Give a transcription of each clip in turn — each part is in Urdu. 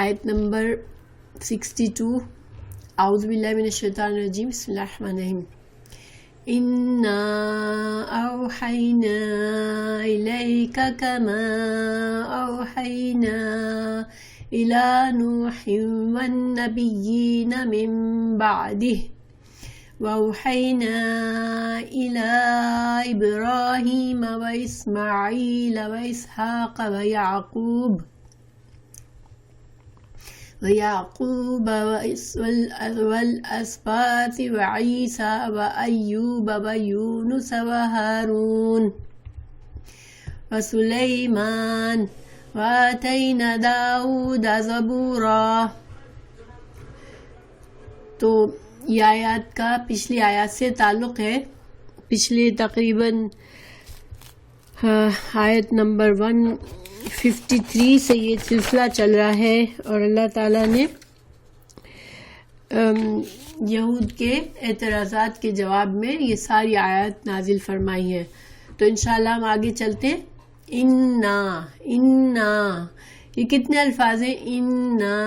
آیت نمبر 62. اعوذ باللہ من الشیطان الرجیم. بسم اللہ الرحمن الرحیم. اِنَّا أَوْحَيْنَا إِلَيْكَ كَمَا أَوْحَيْنَا إِلَى نُوحٍ وَالنَّبِيِّينَ مِن بَعْدِهِ وَأَوْحَيْنَا إِلَى إِبْرَاهِيمَ وَإِسْمَاعِيلَ وَإِسْحَاقَ وَيَعْقُوبَ والأسباط وعيسى وأيوب ويونس وهارون وسليمان وآتينا داود زبورا. تو یہ آیات کا پچھلی آیات سے تعلق ہے. پچھلے تقریباً آیت نمبر 153 سے یہ سلسلہ چل رہا ہے اور اللہ تعالیٰ نے یہود کے اعتراضات کے جواب میں یہ ساری آیات نازل فرمائی ہیں. تو انشاءاللہ ہم آگے چلتے ہیں. اِنَّا یہ کتنے الفاظ ہیں؟ اِنَّا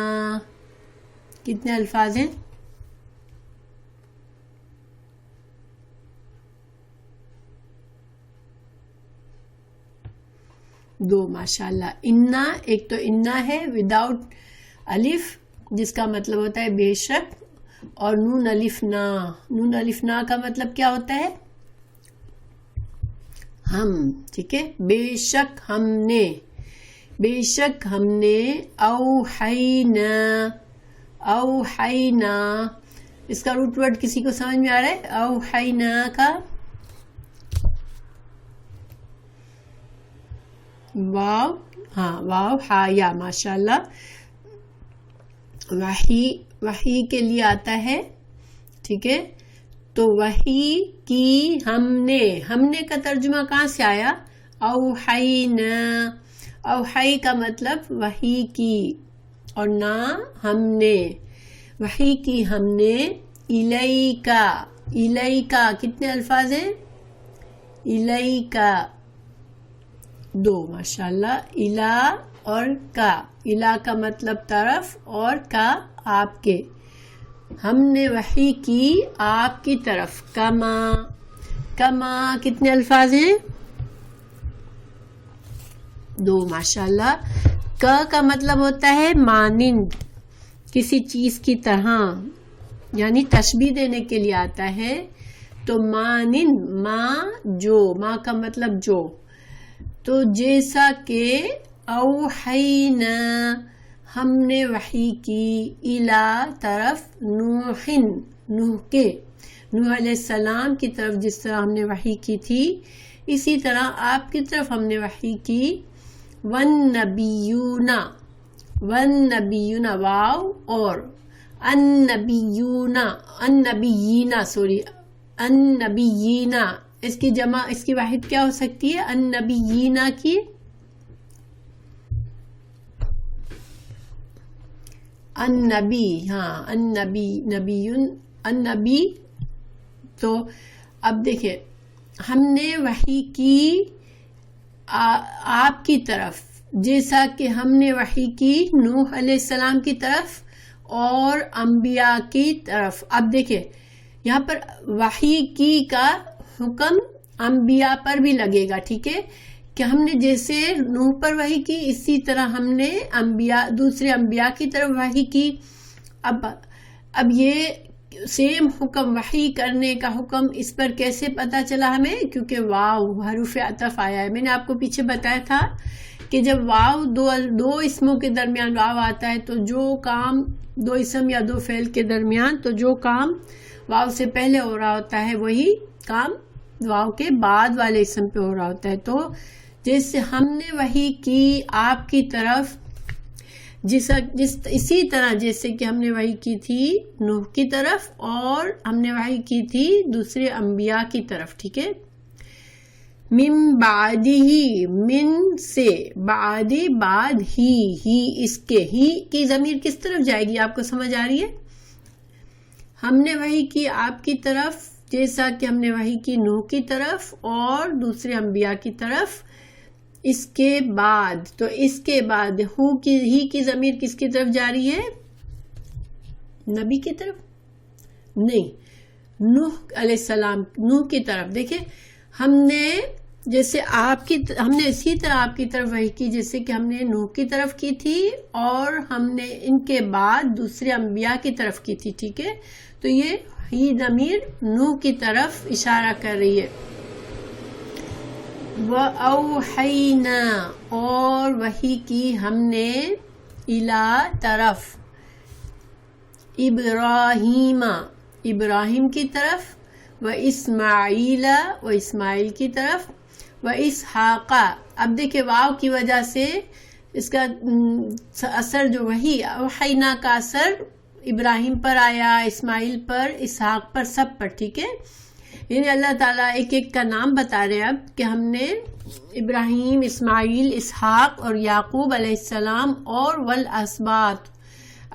کتنے الفاظ ہیں؟ دو. ماشاءاللہ. انا ایک تو انا ہے وداؤٹ الف جس کا مطلب ہوتا ہے بے شک، اور نون الف نا. نون الف نا کا مطلب کیا ہوتا ہے؟ ہم. ٹھیک ہے. بے شک ہم نے، بے شک ہم نے. اوحینا اس کا روٹ ورڈ کسی کو سمجھ میں آ رہا ہے؟ اوحینا کا واو، ہاں واو ہا یا. ماشاءاللہ. وحی کے لیے آتا ہے. ٹھیک ہے. تو وحی کی ہم نے کا ترجمہ کہاں سے آیا؟ اوحینا. اوحی کا مطلب وحی کی اور نہ ہم نے. وحی کی ہم نے. الیکا کتنے الفاظ ہیں؟ الیکا دو. ماشاءاللہ. الا اور کا. الا کا مطلب طرف اور کا آپ کے. ہم نے وحی کی آپ کی طرف. کما کتنے الفاظ ہیں؟ دو. ماشاءاللہ. کا مطلب ہوتا ہے مانند، کسی چیز کی طرح، یعنی تشبیہ دینے کے لیے آتا ہے. تو مانند، ماں کا مطلب جو. تو جیسا کہ اوحینا ہم نے وحی کی الا طرف نوح کے، نوح علیہ السلام کی طرف جس طرح ہم نے وحی کی تھی، اسی طرح آپ کی طرف ہم نے وحی کی. والنبیون واو اور النبیین اس کی جمع، اس کی واحد کیا ہو سکتی ہے؟ النبیین کی. النبی، ہاں النبی. تو اب دیکھیں ہم نے وحی کی آپ کی طرف جیسا کہ ہم نے وحی کی نوح علیہ السلام کی طرف اور انبیاء کی طرف. اب دیکھیں یہاں پر وحی کی کا حکم انبیاء پر بھی لگے گا. ٹھیک ہے کہ ہم نے جیسے نوح پر وحی کی اسی طرح ہم نے دوسرے انبیاء کی طرف وحی کی. اب یہ سیم حکم وحی کرنے کا حکم اس پر کیسے پتا چلا ہمیں؟ کیونکہ واو حروف عطف آیا ہے. میں نے آپ کو پیچھے بتایا تھا کہ جب واو دو اسموں کے درمیان واو آتا ہے تو جو کام دو اسم یا دو فعل کے درمیان، تو جو کام واو سے پہلے ہو رہا ہوتا ہے وہی کام واو کے بعد والے اسم پہ ہو رہا ہوتا ہے. تو جیسے ہم نے وحی کی آپ کی طرف اسی طرح جیسے کہ ہم نے وحی کی تھی نوح کی طرف اور ہم نے وحی کی تھی دوسرے انبیاء کی طرف. ٹھیک ہے. من بعدہ، من سے، بعد ہی اس کے. ہی کی ضمیر کس طرف جائے گی؟ آپ کو سمجھ آ رہی ہے؟ ہم نے وحی کی آپ کی طرف جیسا کہ ہم نے وحی کی نوح کی طرف اور دوسرے انبیاء کی طرف. اس کے بعد، تو اس کے بعد ہی کی ضمیر کس کی طرف جاری ہے؟ نبی کی طرف نہیں، نوح علیہ السلام، نوح کی طرف. دیکھیں ہم نے جیسے ہم نے اسی طرح آپ کی طرف وحی کی جیسے کہ ہم نے نوح کی طرف کی تھی، اور ہم نے ان کے بعد دوسرے انبیاء کی طرف کی تھی. ٹھیک ہے، تو یہ ہی ضمیر نوح کی طرف اشارہ کر رہی ہے. وَأَوْحَيْنَا، اور وحی کی ہم نے، اِلَى طرف، ابراہیم کی طرف، وَإِسْمَاعِيلَ، اسماعیل کی طرف، وَإِسْحَاقَ. اب دیکھیں واو کی وجہ سے اس کا اثر جو وحی اوحینا کا اثر ابراہیم پر آیا، اسماعیل پر، اسحاق پر، سب پر. ٹھیک ہے، یعنی اللہ تعالیٰ ایک ایک کا نام بتا رہے ہیں اب کہ ہم نے ابراہیم، اسماعیل، اسحاق اور یعقوب علیہ السلام اور والاسباط،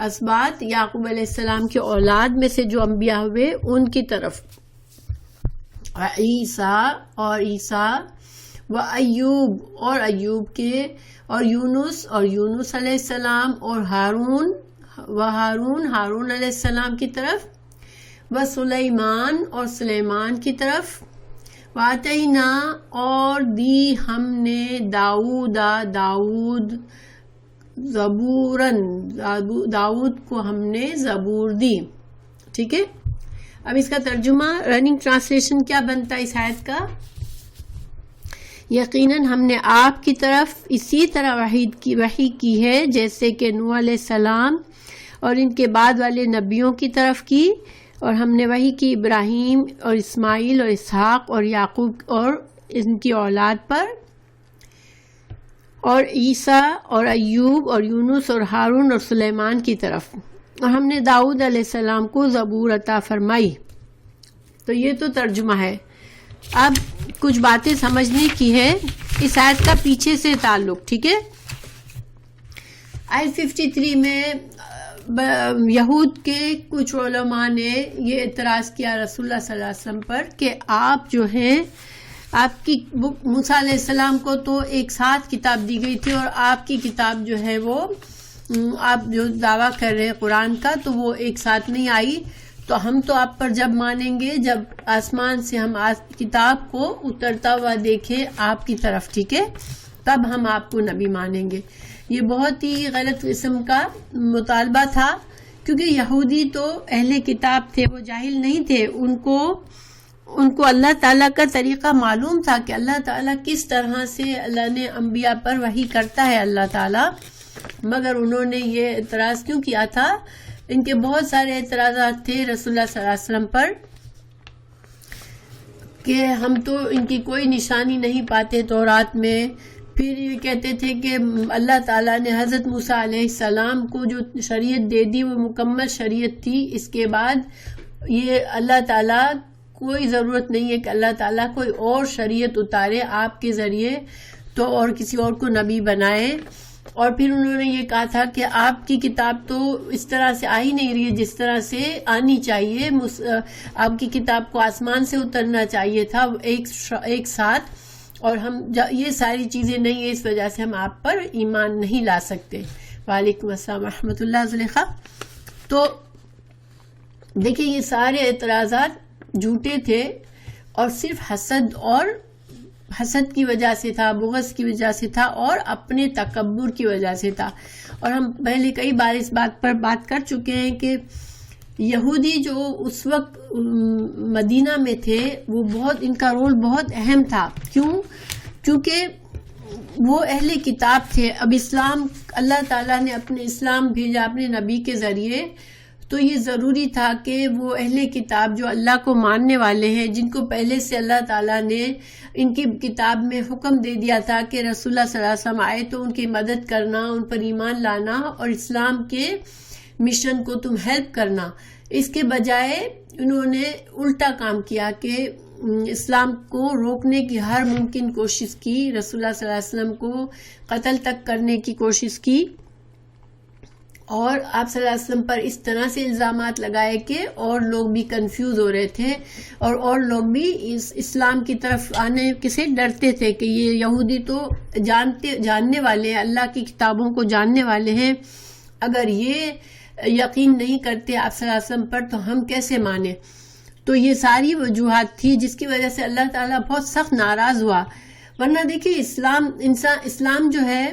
اسباط یعقوب علیہ السلام کے اولاد میں سے جو انبیاء ہوئے ان کی طرف، عیسیٰ و ایوب، اور ایوب کے، اور یونس علیہ السلام، اور ہارون علیہ السلام کی طرف، و سلیمان، اور سلیمان کی طرف، واتینا، اور دی ہم نے داؤد زبوراً، داؤد کو ہم نے زبور دی. ٹھیک ہے، اب اس کا ترجمہ رننگ ٹرانسلیشن کیا بنتا ہے اس آیت کا؟ یقیناً ہم نے آپ کی طرف اسی طرح وحی کی ہے جیسے کہ نوح علیہ السلام اور ان کے بعد والے نبیوں کی طرف کی، اور ہم نے وحی کی ابراہیم اور اسماعیل اور اسحاق اور یعقوب اور ان کی اولاد پر، اور عیسیٰ اور ایوب اور یونس اور ہارون اور سلیمان کی طرف، اور ہم نے داؤد علیہ السلام کو زبور عطا فرمائی. تو یہ تو ترجمہ ہے. اب کچھ باتیں سمجھنے کی ہے اس آیت کا پیچھے سے تعلق. ٹھیک ہے، آیت 53 میں یہود کے کچھ علماء نے یہ اعتراض کیا رسول اللہ صلی اللہ علیہ وسلم پر کہ آپ جو ہیں، آپ کی موسیٰ علیہ السلام کو تو ایک ساتھ کتاب دی گئی تھی، اور آپ کی کتاب جو ہے وہ آپ جو دعویٰ کر رہے ہیں قرآن کا، تو وہ ایک ساتھ نہیں آئی. تو ہم تو آپ پر جب مانیں گے جب آسمان سے ہم کتاب کو اترتا ہوا دیکھیں آپ کی طرف. ٹھیک ہے، تب ہم آپ کو نبی مانیں گے. یہ بہت ہی غلط قسم کا مطالبہ تھا، کیونکہ یہودی تو اہل کتاب تھے، وہ جاہل نہیں تھے. ان کو اللہ تعالیٰ کا طریقہ معلوم تھا کہ اللہ تعالیٰ کس طرح سے اللہ نے انبیاء پر وحی کرتا ہے اللہ تعالیٰ. مگر انہوں نے یہ اعتراض کیوں کیا تھا؟ ان کے بہت سارے اعتراضات تھے رسول اللہ صلی اللہ علیہ وسلم پر کہ ہم تو ان کی کوئی نشانی نہیں پاتے تورات میں. پھر یہ کہتے تھے کہ اللہ تعالیٰ نے حضرت موسیٰ علیہ السلام کو جو شریعت دے دی وہ مکمل شریعت تھی. اس کے بعد یہ اللہ تعالیٰ کوئی ضرورت نہیں ہے کہ اللہ تعالیٰ کوئی اور شریعت اتارے آپ کے ذریعے تو اور کسی اور کو نبی بنائے. اور پھر انہوں نے یہ کہا تھا کہ آپ کی کتاب تو اس طرح سے آ ہی نہیں رہی ہے جس طرح سے آنی چاہیے. آپ کی کتاب کو آسمان سے اترنا چاہیے تھا ایک ساتھ، اور ہم یہ ساری چیزیں نہیں ہیں، اس وجہ سے ہم آپ پر ایمان نہیں لا سکتے. وعلیکم السلام ورحمۃ اللہ. زلیخا، تو دیکھیں یہ سارے اعتراضات جھوٹے تھے، اور صرف حسد کی وجہ سے تھا، بغض کی وجہ سے تھا، اور اپنے تکبر کی وجہ سے تھا. اور ہم پہلے کئی بار اس بات پر بات کر چکے ہیں کہ یہودی جو اس وقت مدینہ میں تھے وہ ان کا رول بہت اہم تھا. کیونکہ وہ اہل کتاب تھے. اب اسلام، اللہ تعالیٰ نے اپنے اسلام بھیجا اپنے نبی کے ذریعے، تو یہ ضروری تھا کہ وہ اہل کتاب جو اللہ کو ماننے والے ہیں، جن کو پہلے سے اللہ تعالیٰ نے ان کی کتاب میں حکم دے دیا تھا کہ رسول اللہ صلی اللہ علیہ وسلم آئے تو ان کی مدد کرنا، ان پر ایمان لانا اور اسلام کے مشن کو تم ہیلپ کرنا. اس کے بجائے انہوں نے الٹا کام کیا کہ اسلام کو روکنے کی ہر ممکن کوشش کی، رسول اللہ صلی اللہ علیہ وسلم کو قتل تک کرنے کی کوشش کی. اور آپ صلی اللہ علیہ وسلم پر اس طرح سے الزامات لگائے کہ اور لوگ بھی کنفیوز ہو رہے تھے، اور لوگ بھی اس اسلام کی طرف آنے سے ڈرتے تھے کہ یہ یہودی تو جاننے والے ہیں، اللہ کی کتابوں کو جاننے والے ہیں، اگر یہ یقین نہیں کرتے آپ صلی اللہ علیہ وسلم پر تو ہم کیسے مانیں۔ تو یہ ساری وجوہات تھی جس کی وجہ سے اللہ تعالیٰ بہت سخت ناراض ہوا۔ ورنہ دیکھیے اسلام جو ہے،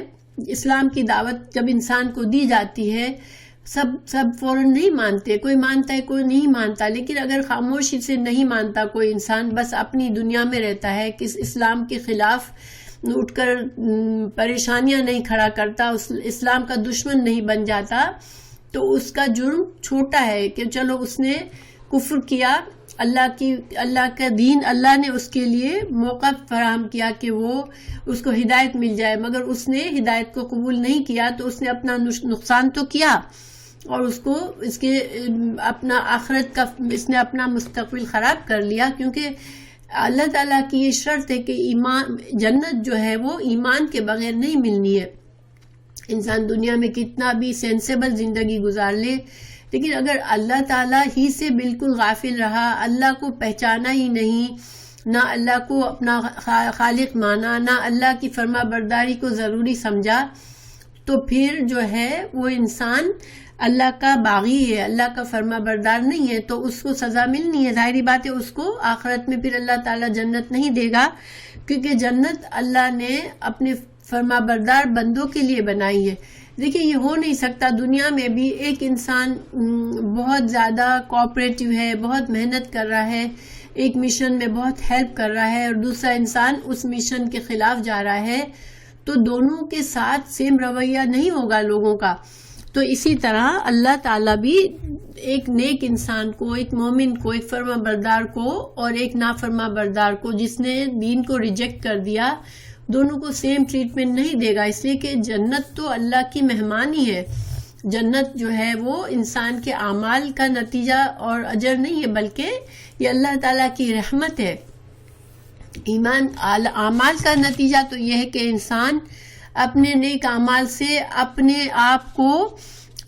اسلام کی دعوت جب انسان کو دی جاتی ہے، سب فوراً نہیں مانتے، کوئی مانتا ہے کوئی نہیں مانتا، لیکن اگر خاموشی سے نہیں مانتا کوئی انسان، بس اپنی دنیا میں رہتا ہے کہ اسلام کے خلاف اٹھ کر پریشانیاں نہیں کھڑا کرتا، اسلام کا دشمن نہیں بن جاتا، تو اس کا جرم چھوٹا ہے کہ چلو اس نے کفر کیا، اللہ کا دین، اللہ نے اس کے لیے موقع فراہم کیا کہ وہ اس کو ہدایت مل جائے، مگر اس نے ہدایت کو قبول نہیں کیا تو اس نے اپنا نقصان تو کیا، اور اس کے اپنا آخرت کا اس نے اپنا مستقبل خراب کر لیا، کیونکہ اللہ تعالیٰ کی یہ شرط ہے کہ جنت جو ہے وہ ایمان کے بغیر نہیں ملنی ہے۔ انسان دنیا میں کتنا بھی سینسیبل زندگی گزار لے، لیکن اگر اللہ تعالیٰ ہی سے بالکل غافل رہا، اللہ کو پہچانا ہی نہیں، نہ اللہ کو اپنا خالق مانا، نہ اللہ کی فرما برداری کو ضروری سمجھا، تو پھر جو ہے وہ انسان اللہ کا باغی ہے، اللہ کا فرما بردار نہیں ہے، تو اس کو سزا ملنی ہے۔ ظاہری بات ہے اس کو آخرت میں پھر اللہ تعالیٰ جنت نہیں دے گا، کیونکہ جنت اللہ نے اپنے فرما بردار بندوں کے لیے بنائی ہے۔ دیکھیے یہ ہو نہیں سکتا، دنیا میں بھی ایک انسان بہت زیادہ کوآپریٹو ہے، بہت محنت کر رہا ہے، ایک مشن میں بہت ہیلپ کر رہا ہے، اور دوسرا انسان اس مشن کے خلاف جا رہا ہے، تو دونوں کے ساتھ سیم رویہ نہیں ہوگا لوگوں کا۔ تو اسی طرح اللہ تعالیٰ بھی ایک نیک انسان کو، ایک مومن کو، ایک فرما بردار کو اور ایک نافرما بردار کو جس نے دین کو ریجیکٹ کر دیا، دونوں کو سیم ٹریٹمنٹ نہیں دے گا، اس لیے کہ جنت تو اللہ کی مہمان ہی ہے۔ جنت جو ہے وہ انسان کے اعمال کا نتیجہ اور اجر نہیں ہے، بلکہ یہ اللہ تعالیٰ کی رحمت ہے۔ اعمال کا نتیجہ تو یہ ہے کہ انسان اپنے نیک اعمال سے اپنے آپ کو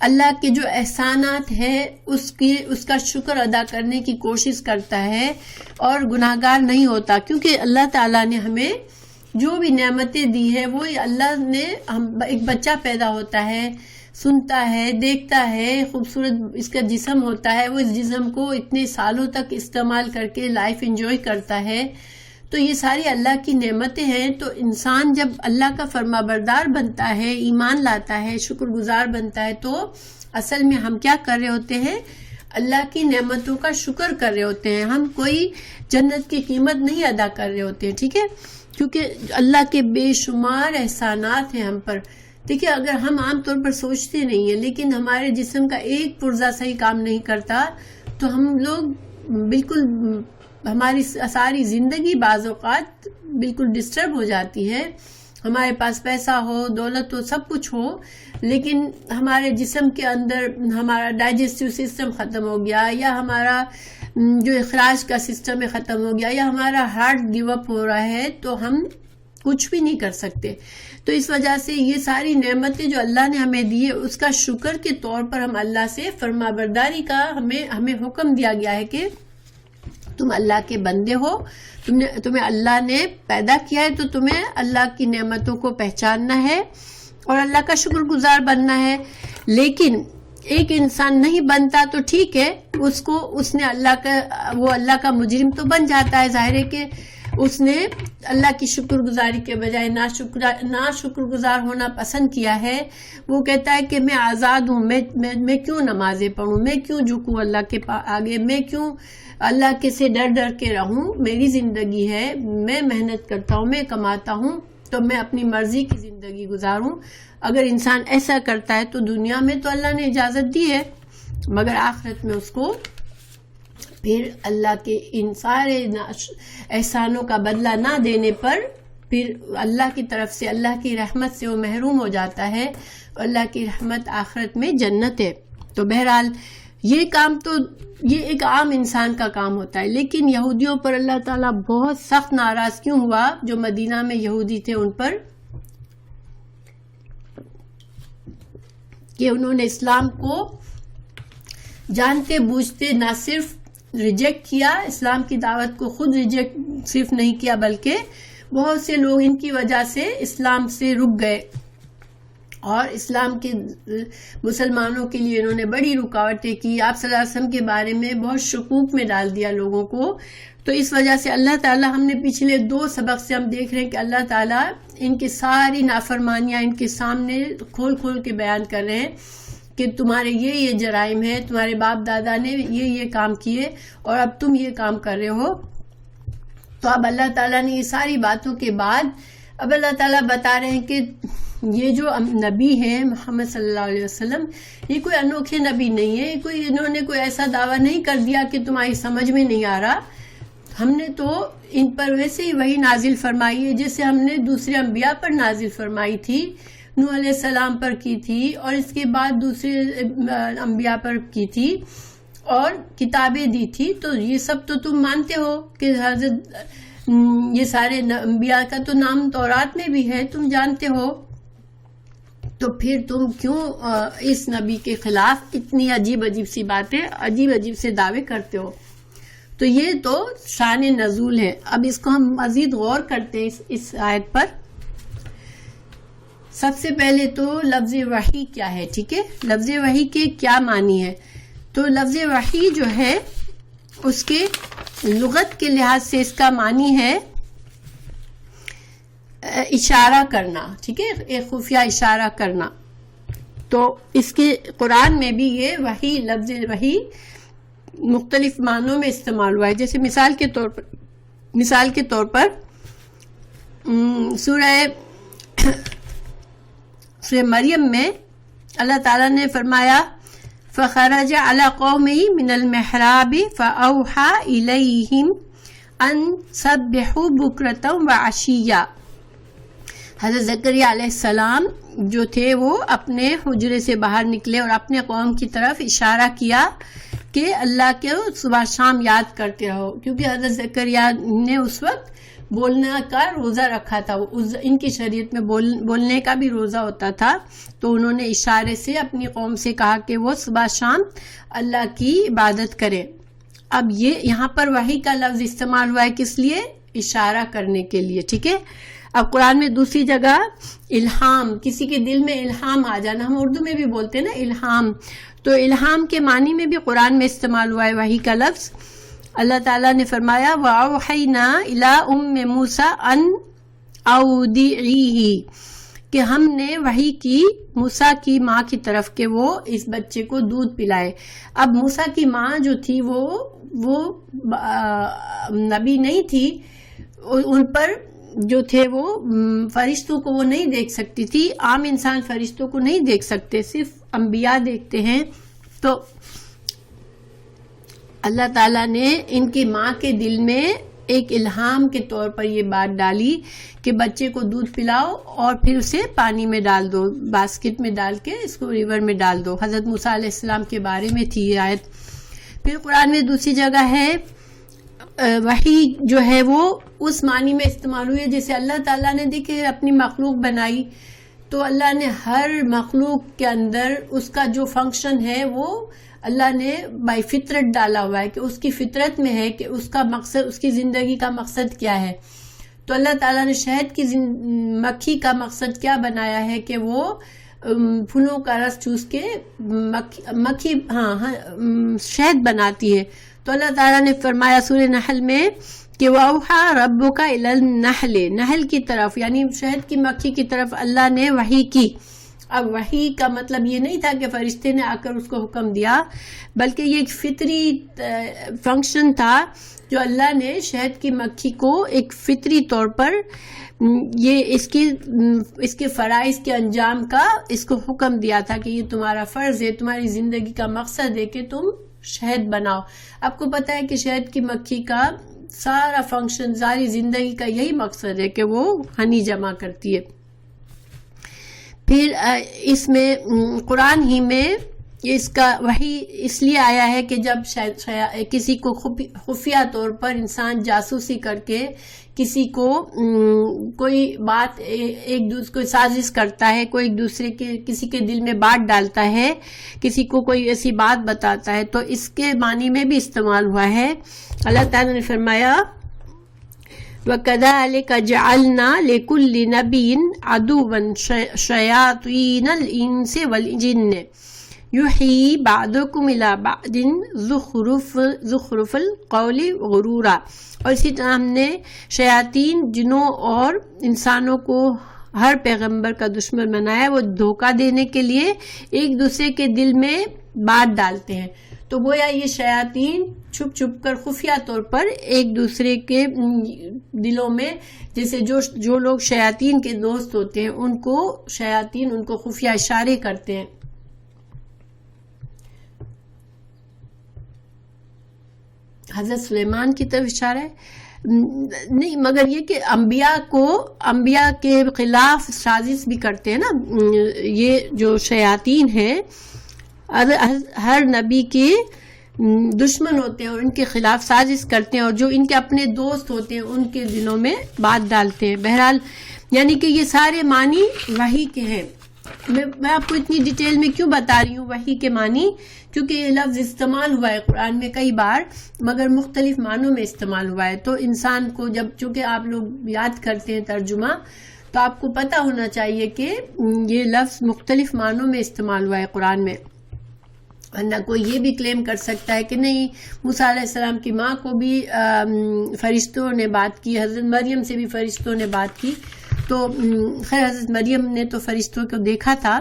اللہ کے جو احسانات ہیں اس کا شکر ادا کرنے کی کوشش کرتا ہے اور گناہگار نہیں ہوتا، کیونکہ اللہ تعالیٰ نے ہمیں جو بھی نعمتیں دی ہے وہ اللہ نے، ایک بچہ پیدا ہوتا ہے، سنتا ہے، دیکھتا ہے، خوبصورت اس کا جسم ہوتا ہے، وہ اس جسم کو اتنے سالوں تک استعمال کر کے لائف انجوائے کرتا ہے، تو یہ ساری اللہ کی نعمتیں ہیں۔ تو انسان جب اللہ کا فرما بردار بنتا ہے، ایمان لاتا ہے، شکر گزار بنتا ہے، تو اصل میں ہم کیا کر رہے ہوتے ہیں؟ اللہ کی نعمتوں کا شکر کر رہے ہوتے ہیں، ہم کوئی جنت کی قیمت نہیں ادا کر رہے ہوتے ہیں، ٹھیک ہے؟ کیونکہ اللہ کے بے شمار احسانات ہیں ہم پر۔ دیکھیے اگر ہم عام طور پر سوچتے نہیں ہیں، لیکن ہمارے جسم کا ایک پرزہ صحیح کام نہیں کرتا تو ہم لوگ بالکل، ہماری ساری زندگی بعض اوقات بالکل ڈسٹرب ہو جاتی ہے۔ ہمارے پاس پیسہ ہو، دولت ہو، سب کچھ ہو، لیکن ہمارے جسم کے اندر ہمارا ڈائجسٹو سسٹم ختم ہو گیا، یا ہمارا جو اخراج کا سسٹم ہے ختم ہو گیا، یا ہمارا ہارٹ گیو اپ ہو رہا ہے، تو ہم کچھ بھی نہیں کر سکتے۔ تو اس وجہ سے یہ ساری نعمتیں جو اللہ نے ہمیں دی ہے، اس کا شکر کے طور پر ہم اللہ سے فرما برداری کا ہمیں حکم دیا گیا ہے کہ تم اللہ کے بندے ہو، تمہیں اللہ نے پیدا کیا ہے، تو تمہیں اللہ کی نعمتوں کو پہچاننا ہے اور اللہ کا شکر گزار بننا ہے۔ لیکن ایک انسان نہیں بنتا تو ٹھیک ہے، اس نے اللہ کا مجرم تو بن جاتا ہے، ظاہر ہے کہ اس نے اللہ کی شکر گزاری کے بجائے نا شکر گزار ہونا پسند کیا ہے۔ وہ کہتا ہے کہ میں آزاد ہوں، میں کیوں نمازیں پڑھوں، میں کیوں جھکوں اللہ کے آگے، میں کیوں اللہ کے سے ڈر کے رہوں، میری زندگی ہے، میں محنت کرتا ہوں، میں کماتا ہوں، تو میں اپنی مرضی کی زندگی گزاروں۔ اگر انسان ایسا کرتا ہے تو دنیا میں تو اللہ نے اجازت دی ہے، مگر آخرت میں اس کو پھر اللہ کے ان سارے احسانوں کا بدلہ نہ دینے پر پھر اللہ کی طرف سے، اللہ کی رحمت سے وہ محروم ہو جاتا ہے، اور اللہ کی رحمت آخرت میں جنت ہے۔ تو بہرحال یہ کام تو یہ ایک عام انسان کا کام ہوتا ہے، لیکن یہودیوں پر اللہ تعالیٰ بہت سخت ناراض کیوں ہوا؟ جو مدینہ میں یہودی تھے ان پر، کہ انہوں نے اسلام کو جانتے بوجھتے نہ صرف ریجیکٹ کیا، اسلام کی دعوت کو خود ریجیکٹ صرف نہیں کیا، بلکہ بہت سے لوگ ان کی وجہ سے اسلام سے رک گئے اور اسلام کے مسلمانوں کے لیے انہوں نے بڑی رکاوٹیں کی، آپ صلی اللہ علیہ وسلم کے بارے میں بہت شکوک میں ڈال دیا لوگوں کو. تو اس وجہ سے اللہ تعالیٰ، ہم نے پچھلے 2 سبق سے ہم دیکھ رہے ہیں کہ اللہ تعالیٰ ان کی ساری نافرمانیاں ان کے سامنے کھول کھول کے بیان کر رہے ہیں کہ تمہارے یہ جرائم ہیں، تمہارے باپ دادا نے یہ کام کیے اور اب تم یہ کام کر رہے ہو. تو اب اللہ تعالیٰ نے یہ ساری باتوں کے بعد اب اللہ تعالیٰ بتا رہے ہیں کہ یہ جو نبی ہیں محمد صلی اللہ علیہ وسلم، یہ کوئی انوکھے نبی نہیں ہے، انہوں نے کوئی ایسا دعویٰ نہیں کر دیا کہ تمہاری سمجھ میں نہیں آ رہا. ہم نے تو ان پر ویسے ہی وہی نازل فرمائی ہے جیسے ہم نے دوسرے انبیاء پر نازل فرمائی تھی، نوح علیہ السلام پر کی تھی اور اس کے بعد دوسرے انبیاء پر کی تھی اور کتابیں دی تھی. تو یہ سب تو تم مانتے ہو کہ حضرت یہ سارے انبیاء کا تو نام تورات میں بھی ہے، تم جانتے ہو. تو پھر تم کیوں اس نبی کے خلاف اتنی عجیب سی باتیں، عجیب سے دعوے کرتے ہو؟ تو یہ تو شان نزول ہے. اب اس کو ہم مزید غور کرتے ہیں اس آیت پر. سب سے پہلے تو لفظ وحی کیا ہے، ٹھیک ہے، لفظ وحی کے کیا معنی ہے؟ تو لفظ وحی جو ہے اس کے لغت کے لحاظ سے اس کا معنی ہے اشارہ کرنا، ٹھیک ہے، ایک خفیہ اشارہ کرنا. تو اس کے قرآن میں بھی یہ وحی، لفظ وحی مختلف معنوں میں استعمال ہوا ہے. جیسے مثال کے طور پر سورہ مریم میں اللہ تعالیٰ نے فرمایا فخرج علی قومہ من المحراب فاوحى الیہم ان سبحوا بکرۃ وعشیا. حضرت زکریا علیہ السلام جو تھے وہ اپنے حجرے سے باہر نکلے اور اپنے قوم کی طرف اشارہ کیا کہ اللہ کے صبح شام یاد کرتے رہو، کیونکہ حضرت زکریا نے اس وقت بولنے کا روزہ رکھا تھا. ان کی شریعت میں بولنے کا بھی روزہ ہوتا تھا. تو انہوں نے اشارے سے اپنی قوم سے کہا کہ وہ صبح شام اللہ کی عبادت کرے. اب یہ یہاں پر وحی کا لفظ استعمال ہوا ہے کس لیے؟ اشارہ کرنے کے لیے، ٹھیک ہے. اب قرآن میں دوسری جگہ الہام، کسی کے دل میں الہام آ جانا، ہم اردو میں بھی بولتے ہیں نا الہام، تو الہام کے معنی میں بھی قرآن میں استعمال ہوا ہے وحی کا لفظ. اللہ تعالیٰ نے فرمایا وَأَوْحَيْنَا إِلَىٰ أُمِّ مُوسَىٰ أَنْ أَوْدِعِيهِ، کہ ہم نے وحی کی موسیٰ کی ماں کی طرف کہ وہ اس بچے کو دودھ پلائے. اب موسیٰ کی ماں جو تھی وہ نبی نہیں تھی، ان پر جو تھے وہ فرشتوں کو وہ نہیں دیکھ سکتی تھی. عام انسان فرشتوں کو نہیں دیکھ سکتے، صرف انبیاء دیکھتے ہیں. تو اللہ تعالیٰ نے ان کی ماں کے دل میں ایک الہام کے طور پر یہ بات ڈالی کہ بچے کو دودھ پلاؤ اور پھر اسے پانی میں ڈال دو، باسکٹ میں ڈال کے اس کو ریور میں ڈال دو. حضرت موسیٰ علیہ السلام کے بارے میں تھی یہ آیت. پھر قرآن میں دوسری جگہ ہے وحی جو ہے وہ اس معنی میں استعمال ہوئی ہے جیسے اللہ تعالیٰ نے دیکھے اپنی مخلوق بنائی تو اللہ نے ہر مخلوق کے اندر اس کا جو فنکشن ہے وہ اللہ نے بائی فطرت ڈالا ہوا ہے کہ اس کی فطرت میں ہے کہ اس کا مقصد، اس کی زندگی کا مقصد کیا ہے. تو اللہ تعالیٰ نے شہد کی مکھی کا مقصد کیا بنایا ہے کہ وہ پھولوں کا رس چوس کے مکھی شہد بناتی ہے. تو اللہ تعالیٰ نے فرمایا سورہ نحل میں کہ وَأَوْحَىٰ رَبُّكَ إِلَى النَّحْلِ، نحل کی طرف یعنی شہد کی مکھی کی طرف اللہ نے وحی کی. اب وحی کا مطلب یہ نہیں تھا کہ فرشتے نے آ کر اس کو حکم دیا، بلکہ یہ ایک فطری فنکشن تھا جو اللہ نے شہد کی مکھی کو ایک فطری طور پر یہ اس کے فرائض کے انجام کا اس کو حکم دیا تھا کہ یہ تمہارا فرض ہے، تمہاری زندگی کا مقصد ہے کہ تم شہد بناؤ. آپ کو پتہ ہے کہ شہد کی مکھی کا سارا فنکشن، ساری زندگی کا یہی مقصد ہے کہ وہ ہنی جمع کرتی ہے. پھر اس میں قرآن ہی میں یہ اس کا وحی اس لیے آیا ہے کہ جب کسی کو خفیہ طور پر انسان جاسوسی کر کے کسی کو کوئی بات ایک دوسرے کو سازش کرتا ہے، کوئی ایک دوسرے کے کسی کے دل میں بات ڈالتا ہے، کسی کو کوئی ایسی بات بتاتا ہے، تو اس کے معنی میں بھی استعمال ہوا ہے۔ اللہ تعالیٰ نے فرمایا وَكَذَلِكَ جَعَلْنَا لِكُلِّ نَبِيٍّ عَدُوًّا شَيَاطِينَ الْإِنسِ وَالْجِنِّ یحیی بعضکم الی بعض زخرف القول غرورا، اور اسی طرح ہم نے شیاطین جنوں اور انسانوں کو ہر پیغمبر کا دشمن بنایا، وہ دھوکہ دینے کے لیے ایک دوسرے کے دل میں بات ڈالتے ہیں۔ تو گویا یہ شیاطین چھپ چھپ کر خفیہ طور پر ایک دوسرے کے دلوں میں، جیسے جو لوگ شیاطین کے دوست ہوتے ہیں شیاطین ان کو خفیہ اشارے کرتے ہیں۔ حضرت سلیمان کی طرف اشارہ ہے نہیں، مگر یہ کہ انبیاء کے خلاف سازش بھی کرتے ہیں نا، یہ جو شیاطین ہیں ہر نبی کے دشمن ہوتے ہیں اور ان کے خلاف سازش کرتے ہیں، اور جو ان کے اپنے دوست ہوتے ہیں ان کے دلوں میں بات ڈالتے ہیں۔ بہرحال یعنی کہ یہ سارے معنی وحی کے ہیں۔ میں آپ کو اتنی ڈیٹیل میں کیوں بتا رہی ہوں وحی کے معنی؟ کیونکہ یہ لفظ استعمال ہوا ہے قرآن میں کئی بار، مگر مختلف معنوں میں استعمال ہوا ہے، تو انسان کو چونکہ آپ لوگ یاد کرتے ہیں ترجمہ، تو آپ کو پتہ ہونا چاہیے کہ یہ لفظ مختلف معنوں میں استعمال ہوا ہے قرآن میں، ورنہ کوئی یہ بھی کلیم کر سکتا ہے کہ نہیں موسیٰ علیہ السلام کی ماں کو بھی فرشتوں نے بات کی، حضرت مریم سے بھی فرشتوں نے بات کی، تو خیر حضرت مریم نے تو فرشتوں کو دیکھا تھا،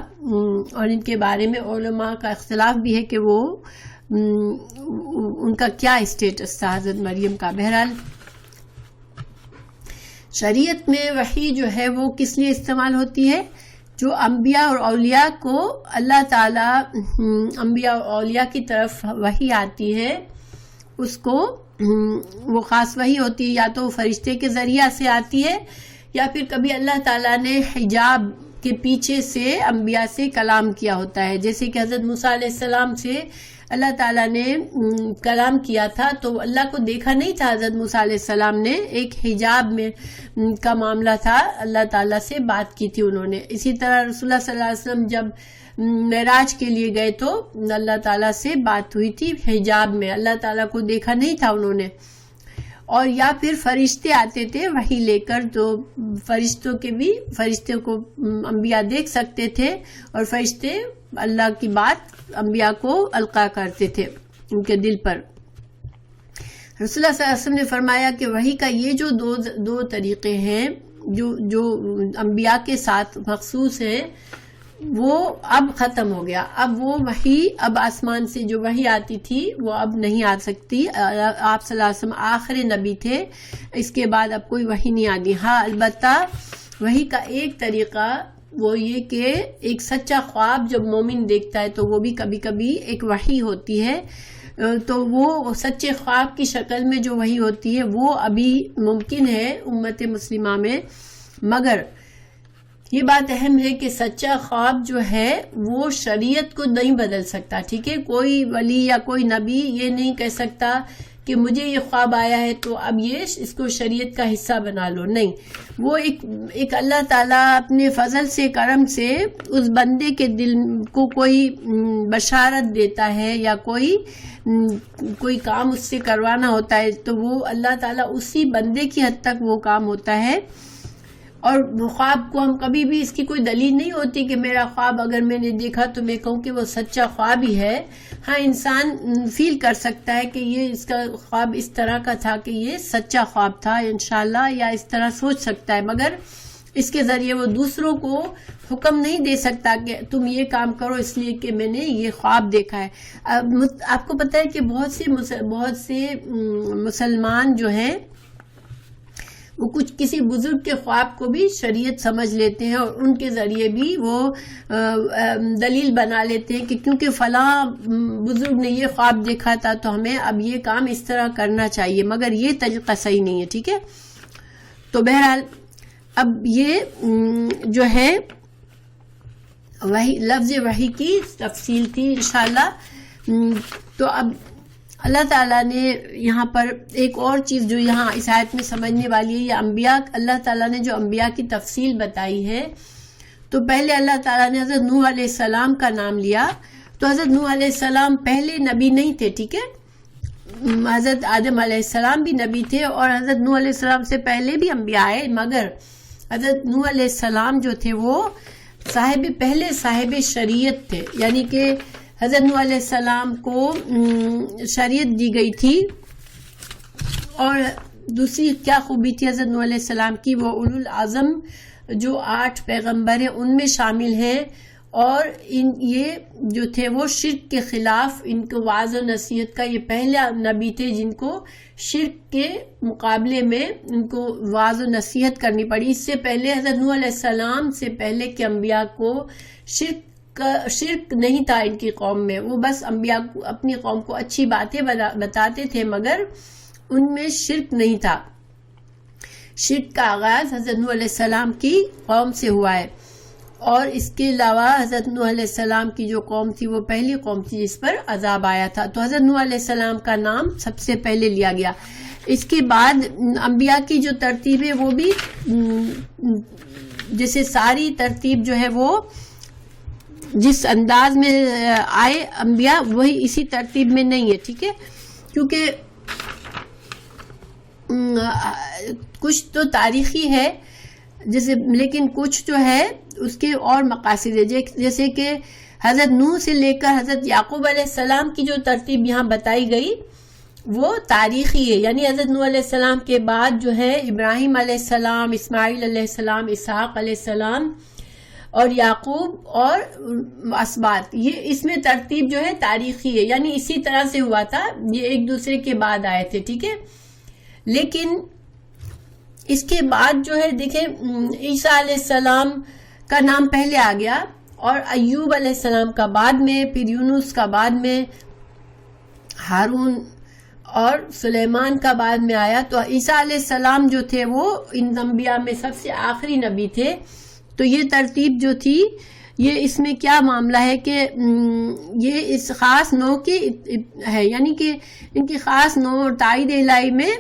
اور ان کے بارے میں علماء کا اختلاف بھی ہے کہ وہ ان کا کیا اسٹیٹس تھا حضرت مریم کا۔ بہرحال شریعت میں وحی جو ہے وہ کس لیے استعمال ہوتی ہے؟ جو انبیاء اور اولیاء کو اللہ تعالیٰ انبیاء اور اولیاء کی طرف وحی آتی ہے، اس کو وہ خاص وحی ہوتی ہے، یا تو فرشتے کے ذریعہ سے آتی ہے، یا پھر کبھی اللہ تعالیٰ نے حجاب کے پیچھے سے انبیاء سے کلام کیا ہوتا ہے، جیسے کہ حضرت موسیٰ علیہ السلام سے اللہ تعالیٰ نے کلام کیا تھا، تو اللہ کو دیکھا نہیں تھا حضرت موسیٰ علیہ السلام نے، ایک حجاب میں کا معاملہ تھا، اللہ تعالیٰ سے بات کی تھی انہوں نے۔ اسی طرح رسول اللہ صلی اللہ علیہ وسلم جب معراج کے لیے گئے تو اللہ تعالیٰ سے بات ہوئی تھی حجاب میں، اللہ تعالیٰ کو دیکھا نہیں تھا انہوں نے۔ اور یا پھر فرشتے آتے تھے وحی لے کر، تو فرشتوں کو انبیاء دیکھ سکتے تھے، اور فرشتے اللہ کی بات انبیاء کو القا کرتے تھے ان کے دل پر۔ رسول اللہ صلی اللہ علیہ وسلم نے فرمایا کہ وحی کا یہ جو دو طریقے ہیں جو انبیاء کے ساتھ مخصوص ہیں، وہ اب ختم ہو گیا۔ اب وہ وحی، اب آسمان سے جو وحی آتی تھی وہ اب نہیں آ سکتی۔ آپ صلی اللہ علیہ وسلم آخری نبی تھے، اس کے بعد اب کوئی وحی نہیں آتی۔ ہاں البتہ وحی کا ایک طریقہ وہ یہ کہ ایک سچا خواب جب مومن دیکھتا ہے تو وہ بھی کبھی کبھی ایک وحی ہوتی ہے، تو وہ سچے خواب کی شکل میں جو وحی ہوتی ہے وہ ابھی ممکن ہے امت مسلمہ میں، مگر یہ بات اہم ہے کہ سچا خواب جو ہے وہ شریعت کو نہیں بدل سکتا، ٹھیک ہے؟ کوئی ولی یا کوئی نبی یہ نہیں کہہ سکتا کہ مجھے یہ خواب آیا ہے تو اب اس کو شریعت کا حصہ بنا لو، نہیں۔ وہ ایک اللہ تعالیٰ اپنے فضل سے، کرم سے اس بندے کے دل کو کوئی بشارت دیتا ہے یا کوئی کام اس سے کروانا ہوتا ہے، تو وہ اللہ تعالیٰ اسی بندے کی حد تک وہ کام ہوتا ہے۔ اور خواب کو ہم کبھی بھی اس کی کوئی دلیل نہیں ہوتی کہ میرا خواب اگر میں نے دیکھا تو میں کہوں کہ وہ سچا خواب ہی ہے۔ ہاں انسان فیل کر سکتا ہے کہ یہ اس کا خواب اس طرح کا تھا کہ یہ سچا خواب تھا انشاءاللہ، یا اس طرح سوچ سکتا ہے، مگر اس کے ذریعے وہ دوسروں کو حکم نہیں دے سکتا کہ تم یہ کام کرو اس لیے کہ میں نے یہ خواب دیکھا ہے۔ آپ کو پتہ ہے کہ بہت سے مسلمان جو ہیں وہ کسی بزرگ کے خواب کو بھی شریعت سمجھ لیتے ہیں، اور ان کے ذریعے بھی وہ دلیل بنا لیتے ہیں کہ کیونکہ فلاں بزرگ نے یہ خواب دیکھا تھا تو ہمیں اب یہ کام اس طرح کرنا چاہیے، مگر یہ طریقہ صحیح نہیں ہے، ٹھیک ہے؟ تو بہرحال اب یہ جو ہے وحی لفظ وحی کی تفصیل تھی انشاءاللہ. تو اب اللہ تعالیٰ نے یہاں پر ایک اور چیز جو یہاں اس آیت میں سمجھنے والی ہے، یہ انبیاء، اللہ تعالیٰ نے جو انبیاء کی تفصیل بتائی ہے. تو پہلے اللہ تعالیٰ نے حضرت نوح علیہ السلام کا نام لیا. تو حضرت نوح علیہ السلام پہلے نبی نہیں تھے، ٹھیک ہے. حضرت آدم علیہ السلام بھی نبی تھے اور حضرت نوح علیہ السلام سے پہلے بھی انبیاء آئے، مگر حضرت نوح علیہ السلام جو تھے وہ پہلے صاحب شریعت تھے. یعنی کہ حضرت نوح علیہ السلام کو شریعت دی گئی تھی. اور دوسری کیا خوبی تھی حضرت نوح علیہ السلام کی؟ وہ اولو العزم جو 8 پیغمبر ہیں ان میں شامل ہیں. اور یہ جو تھے وہ شرک کے خلاف، ان کو وعظ و نصیحت کا، یہ پہلے نبی تھے جن کو شرک کے مقابلے میں ان کو وعظ و نصیحت کرنی پڑی. اس سے پہلے حضرت نوح علیہ السلام سے پہلے کے انبیاء کو شرک نہیں تھا ان کی قوم میں. وہ بس انبیاء اپنی قوم کو اچھی باتیں بتاتے تھے مگر ان میں شرک نہیں تھا. شرک کا آغاز حضرت نوح علیہ السلام کی قوم سے ہوا ہے. اور اس کے علاوہ حضرت نوح علیہ السلام کی جو قوم تھی وہ پہلی قوم تھی جس پر عذاب آیا تھا. تو حضرت نوح علیہ السلام کا نام سب سے پہلے لیا گیا. اس کے بعد انبیاء کی جو ترتیب ہے وہ بھی جیسے ساری ترتیب جو ہے وہ جس انداز میں آئے انبیاء وہی اسی ترتیب میں نہیں ہے، ٹھیک ہے. کیونکہ کچھ تو تاریخی ہے جیسے، لیکن کچھ جو ہے اس کے اور مقاصد ہے. جیسے کہ حضرت نوح سے لے کر حضرت یعقوب علیہ السلام کی جو ترتیب یہاں بتائی گئی وہ تاریخی ہے. یعنی حضرت نوح علیہ السلام کے بعد جو ہے ابراہیم علیہ السلام، اسماعیل علیہ السلام، اسحاق علیہ السلام اور یعقوب اور اسباط، یہ اس میں ترتیب جو ہے تاریخی ہے. یعنی اسی طرح سے ہوا تھا، یہ ایک دوسرے کے بعد آئے تھے، ٹھیک ہے. لیکن اس کے بعد جو ہے دیکھیں عیسیٰ علیہ السلام کا نام پہلے آ گیا اور ایوب علیہ السلام کا بعد میں، پھر یونس کا بعد میں، ہارون اور سلیمان کا بعد میں آیا. تو عیسیٰ علیہ السلام جو تھے وہ ان انبیاء میں سب سے آخری نبی تھے. تو یہ ترتیب جو تھی یہ اس میں کیا معاملہ ہے کہ یہ اس خاص نوع کی ہے، یعنی کہ ان کی خاص نوع تائید الہی میں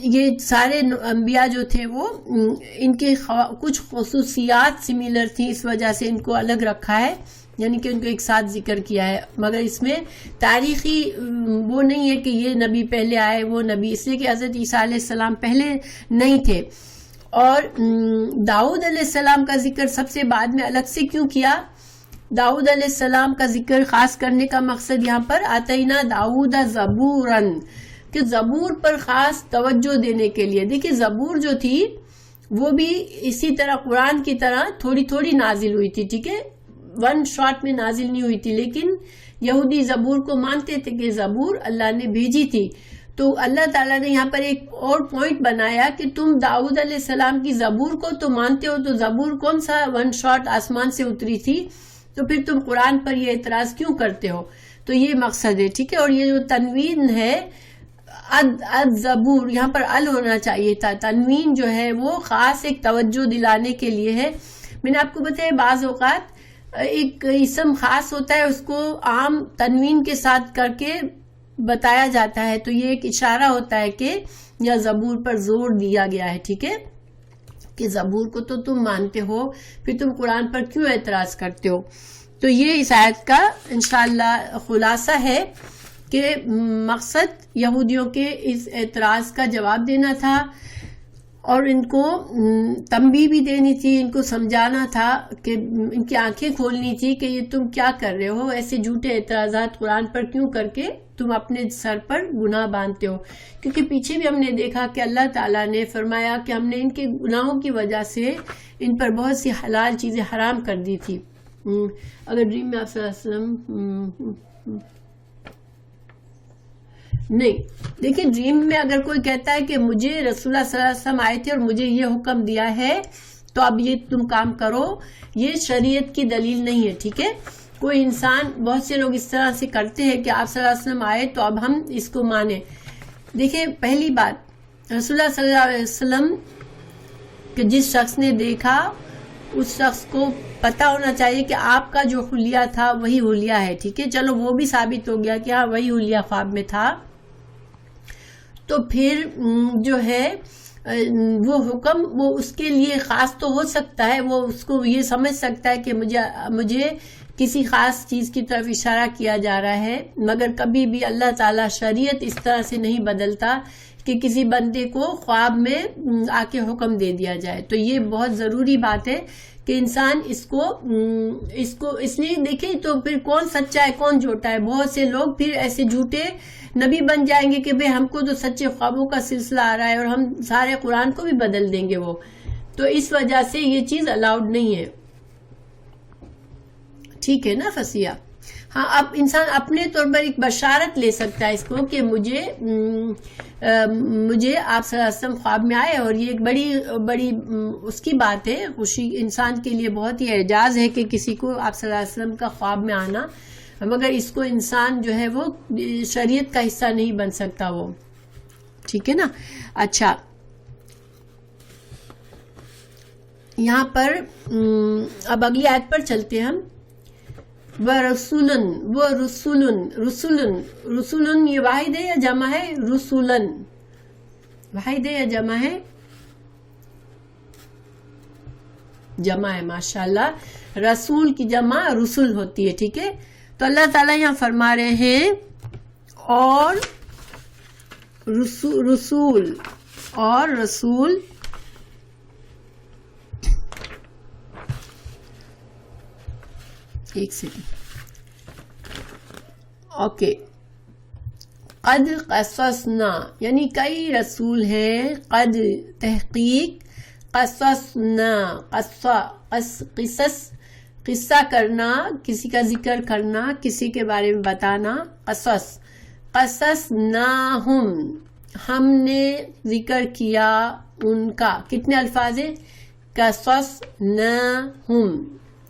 یہ سارے انبیاء جو تھے وہ ان کی کچھ خصوصیات سملر تھیں، اس وجہ سے ان کو الگ رکھا ہے، یعنی کہ ان کو ایک ساتھ ذکر کیا ہے. مگر اس میں تاریخی وہ نہیں ہے کہ یہ نبی پہلے آئے وہ نبی، اس لیے کہ حضرت عیسیٰ علیہ السلام پہلے نہیں تھے. اور داؤد علیہ السلام کا ذکر سب سے بعد میں الگ سے کیوں کیا؟ داؤد علیہ السلام کا ذکر خاص کرنے کا مقصد یہاں پر آتینا داؤد زبوراً، کہ زبور پر خاص توجہ دینے کے لیے. دیکھیں زبور جو تھی وہ بھی اسی طرح قرآن کی طرح تھوڑی تھوڑی نازل ہوئی تھی، ٹھیک ہے، ون شاٹ میں نازل نہیں ہوئی تھی. لیکن یہودی زبور کو مانتے تھے کہ زبور اللہ نے بھیجی تھی. تو اللہ تعالیٰ نے یہاں پر ایک اور پوائنٹ بنایا کہ تم داؤد علیہ السلام کی زبور کو تو مانتے ہو، تو زبور کون سا ون شاٹ آسمان سے اتری تھی، تو پھر تم قرآن پر یہ اعتراض کیوں کرتے ہو؟ تو یہ مقصد ہے، ٹھیک ہے. اور یہ جو تنوین ہے زبور، یہاں پر ال ہونا چاہیے تھا. تنوین جو ہے وہ خاص ایک توجہ دلانے کے لیے ہے. میں نے آپ کو بتایا بعض اوقات ایک اسم خاص ہوتا ہے اس کو عام تنوین کے ساتھ کر کے بتایا جاتا ہے، تو یہ ایک اشارہ ہوتا ہے کہ یا زبور پر زور دیا گیا ہے، ٹھیک ہے، کہ زبور کو تو تم مانتے ہو، پھر تم قرآن پر کیوں اعتراض کرتے ہو. تو یہ اس آیت کا انشاءاللہ خلاصہ ہے کہ مقصد یہودیوں کے اس اعتراض کا جواب دینا تھا اور ان کو تنبیہ بھی دینی تھی، ان کو سمجھانا تھا کہ ان کی آنکھیں کھولنی تھی کہ یہ تم کیا کر رہے ہو، ایسے جھوٹے اعتراضات قرآن پر کیوں کر کے تم اپنے سر پر گناہ باندھتے ہو. کیونکہ پیچھے بھی ہم نے دیکھا کہ اللہ تعالیٰ نے فرمایا کہ ہم نے ان کے گناہوں کی وجہ سے ان پر بہت سی حلال چیزیں حرام کر دی تھی. اگر ڈریم میں آپ صلی اللہ علیہ وسلم نہیں، دیکھیں ڈریم میں اگر کوئی کہتا ہے کہ مجھے رسول اللہ صلی اللہ علیہ وسلم آئے تھے اور مجھے یہ حکم دیا ہے تو اب یہ تم کام کرو، یہ شریعت کی دلیل نہیں ہے، ٹھیک ہے. کوئی انسان، بہت سے لوگ اس طرح سے کرتے ہیں کہ آپ صلی اللہ علیہ وسلم آئے تو اب ہم اس کو مانیں. دیکھیں پہلی بات، رسول اللہ صلی اللہ علیہ وسلم کہ جس شخص نے دیکھا اس شخص کو پتا ہونا چاہیے کہ آپ کا جو حلیہ تھا وہی حلیہ ہے، ٹھیک ہے. چلو وہ بھی ثابت ہو گیا کہ ہاں وہی حلیہ خواب میں تھا. تو پھر جو ہے وہ حکم وہ اس کے لیے خاص تو ہو سکتا ہے، وہ اس کو یہ سمجھ سکتا ہے کہ مجھے کسی خاص چیز کی طرف اشارہ کیا جا رہا ہے، مگر کبھی بھی اللہ تعالیٰ شریعت اس طرح سے نہیں بدلتا کہ کسی بندے کو خواب میں آ کے حکم دے دیا جائے. تو یہ بہت ضروری بات ہے کہ انسان اس کو اس لیے دیکھیں. تو پھر کون سچا ہے کون جھوٹا ہے؟ بہت سے لوگ پھر ایسے جھوٹے نبی بن جائیں گے کہ بھئی ہم کو تو سچے خوابوں کا سلسلہ آ رہا ہے اور ہم سارے قرآن کو بھی بدل دیں گے وہ. تو اس وجہ سے یہ چیز الاؤڈ نہیں ہے، ٹھیک ہے نا فصیحہ. ہاں اب انسان اپنے طور پر ایک بشارت لے سکتا ہے اس کو کہ مجھے آپ صلی اللہ علیہ وسلم خواب میں آئے، اور یہ ایک بڑی اس کی بات ہے، خوشی انسان کے لیے بہت ہی اعجاز ہے کہ کسی کو آپ صلی اللہ علیہ وسلم کا خواب میں آنا، مگر اس کو انسان جو ہے وہ شریعت کا حصہ نہیں بن سکتا وہ، ٹھیک ہے نا. اچھا یہاں پر اب اگلی آیت پر چلتے ہیں ہم. رسولن یہ واحد ہے یا جمع ہے؟ رسولن واحد ہے یا جمع ہے؟ جمع ہے، ماشاءاللہ. رسول کی جمع رسول ہوتی ہے، ٹھیک ہے. تو اللہ تعالیٰ یہاں فرما رہے ہیں اور رسول ایک سیکنڈ، اوکے. قد قصصنا یعنی کئی رسول ہیں، قد تحقیق، قصصنا قصہ کرنا، کسی کا ذکر کرنا، کسی کے بارے میں بتانا. قصصناہم ہم نے ذکر کیا ان کا. کتنے الفاظ ہیں؟ قصصناہم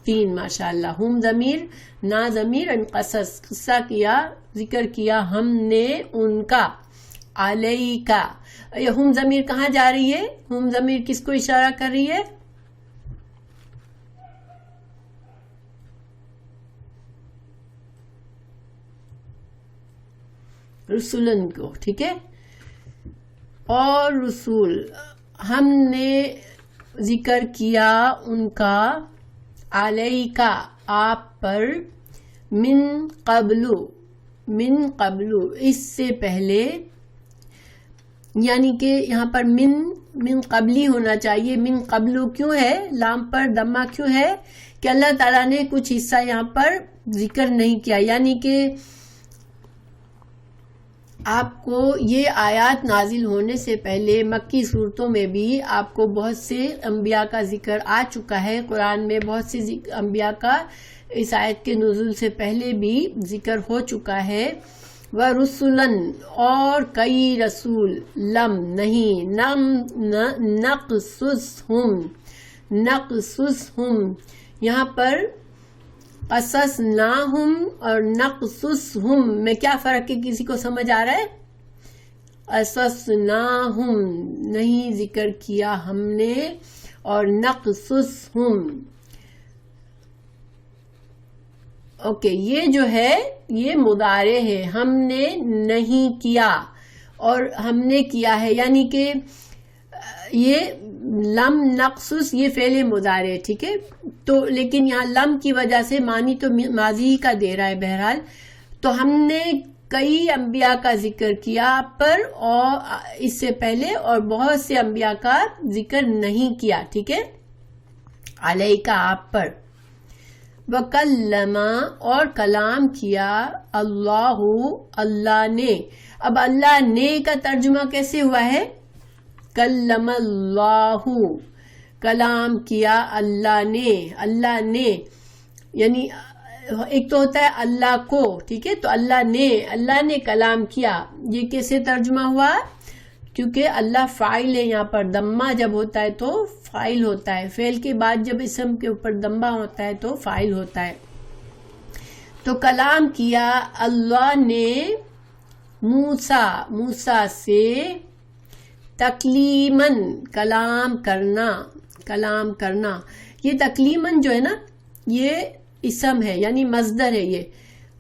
3، ماشاءاللہ. ہم ضمیر، نا ضمیر، قصص قصہ کیا، ذکر کیا ہم نے ان کا. علیکا یہ ہم ضمیر کہاں جا رہی ہے؟ ہم ضمیر کس کو اشارہ کر رہی ہے؟ رسولن کو، ٹھیک ہے. اور رسول ہم نے ذکر کیا ان کا، علیکا آپ پر، من قبل اس سے پہلے، یعنی کہ یہاں پر من قبلی ہونا چاہیے. من قبل کیوں ہے؟ لام پر دمہ کیوں ہے؟ کہ اللہ تعالیٰ نے کچھ حصہ یہاں پر ذکر نہیں کیا، یعنی کہ آپ کو یہ آیات نازل ہونے سے پہلے مکی صورتوں میں بھی آپ کو بہت سے انبیاء کا ذکر آ چکا ہے. قرآن میں بہت سے انبیاء کا اس آیت کے نزول سے پہلے بھی ذکر ہو چکا ہے. وَرُسُلًا اور کئی رسول، لم نہیں، نقصصہم یہاں پر قصصناہم اور نقصصہم میں کیا فرق ہے؟ کسی کو سمجھ آ رہا ہے؟ قصصناہم نہیں ذکر کیا ہم نے، اور نقصصہم اوکے. یہ جو ہے یہ مضارع ہے، ہم نے نہیں کیا اور ہم نے کیا ہے، یعنی کہ یہ لم نقصص یہ فعل مضارع، ٹھیک ہے. تو لیکن یہاں لم کی وجہ سے معنی تو ماضی کا دے رہا ہے. بہرحال تو ہم نے کئی انبیاء کا ذکر کیا پر اور اس سے پہلے، اور بہت سے انبیاء کا ذکر نہیں کیا، ٹھیک ہے. علیکا آپ پر. وَكَلَّمَ اور کلام کیا، اللہ نے. اب اللہ نے کا ترجمہ کیسے ہوا ہے؟ کلم اللہ کلام کیا اللہ نے یعنی ایک تو ہوتا ہے اللہ کو، ٹھیک ہے. تو اللہ نے کلام کیا، یہ کیسے ترجمہ ہوا؟ کیونکہ اللہ فاعل ہے. یہاں پر دمہ جب ہوتا ہے تو فاعل ہوتا ہے، فعل کے بعد جب اسم کے اوپر دمہ ہوتا ہے تو فاعل ہوتا ہے. تو کلام کیا اللہ نے موسیٰ سے، تکلیماً کلام کرنا. یہ تکلیمن جو ہے نا یہ اسم ہے یعنی مصدر ہے یہ.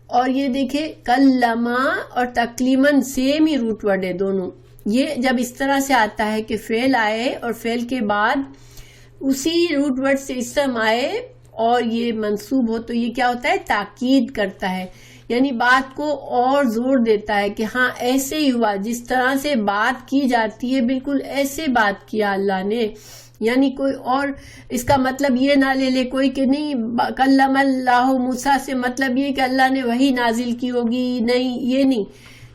اور یہ دیکھیں کلما اور تکلیمن سیم ہی روٹ ورڈ ہے دونوں. یہ جب اس طرح سے آتا ہے کہ فعل آئے اور فعل کے بعد اسی روٹ ورڈ سے اسم آئے اور یہ منصوب ہو تو یہ کیا ہوتا ہے تاکید کرتا ہے یعنی بات کو اور زور دیتا ہے کہ ہاں ایسے ہی ہوا جس طرح سے بات کی جاتی ہے بالکل ایسے بات کیا اللہ نے. یعنی کوئی اور اس کا مطلب یہ نہ لے لے کوئی کہ نہیں کلم اللہ موسیٰ سے مطلب یہ کہ اللہ نے وہی نازل کی ہوگی, نہیں یہ نہیں.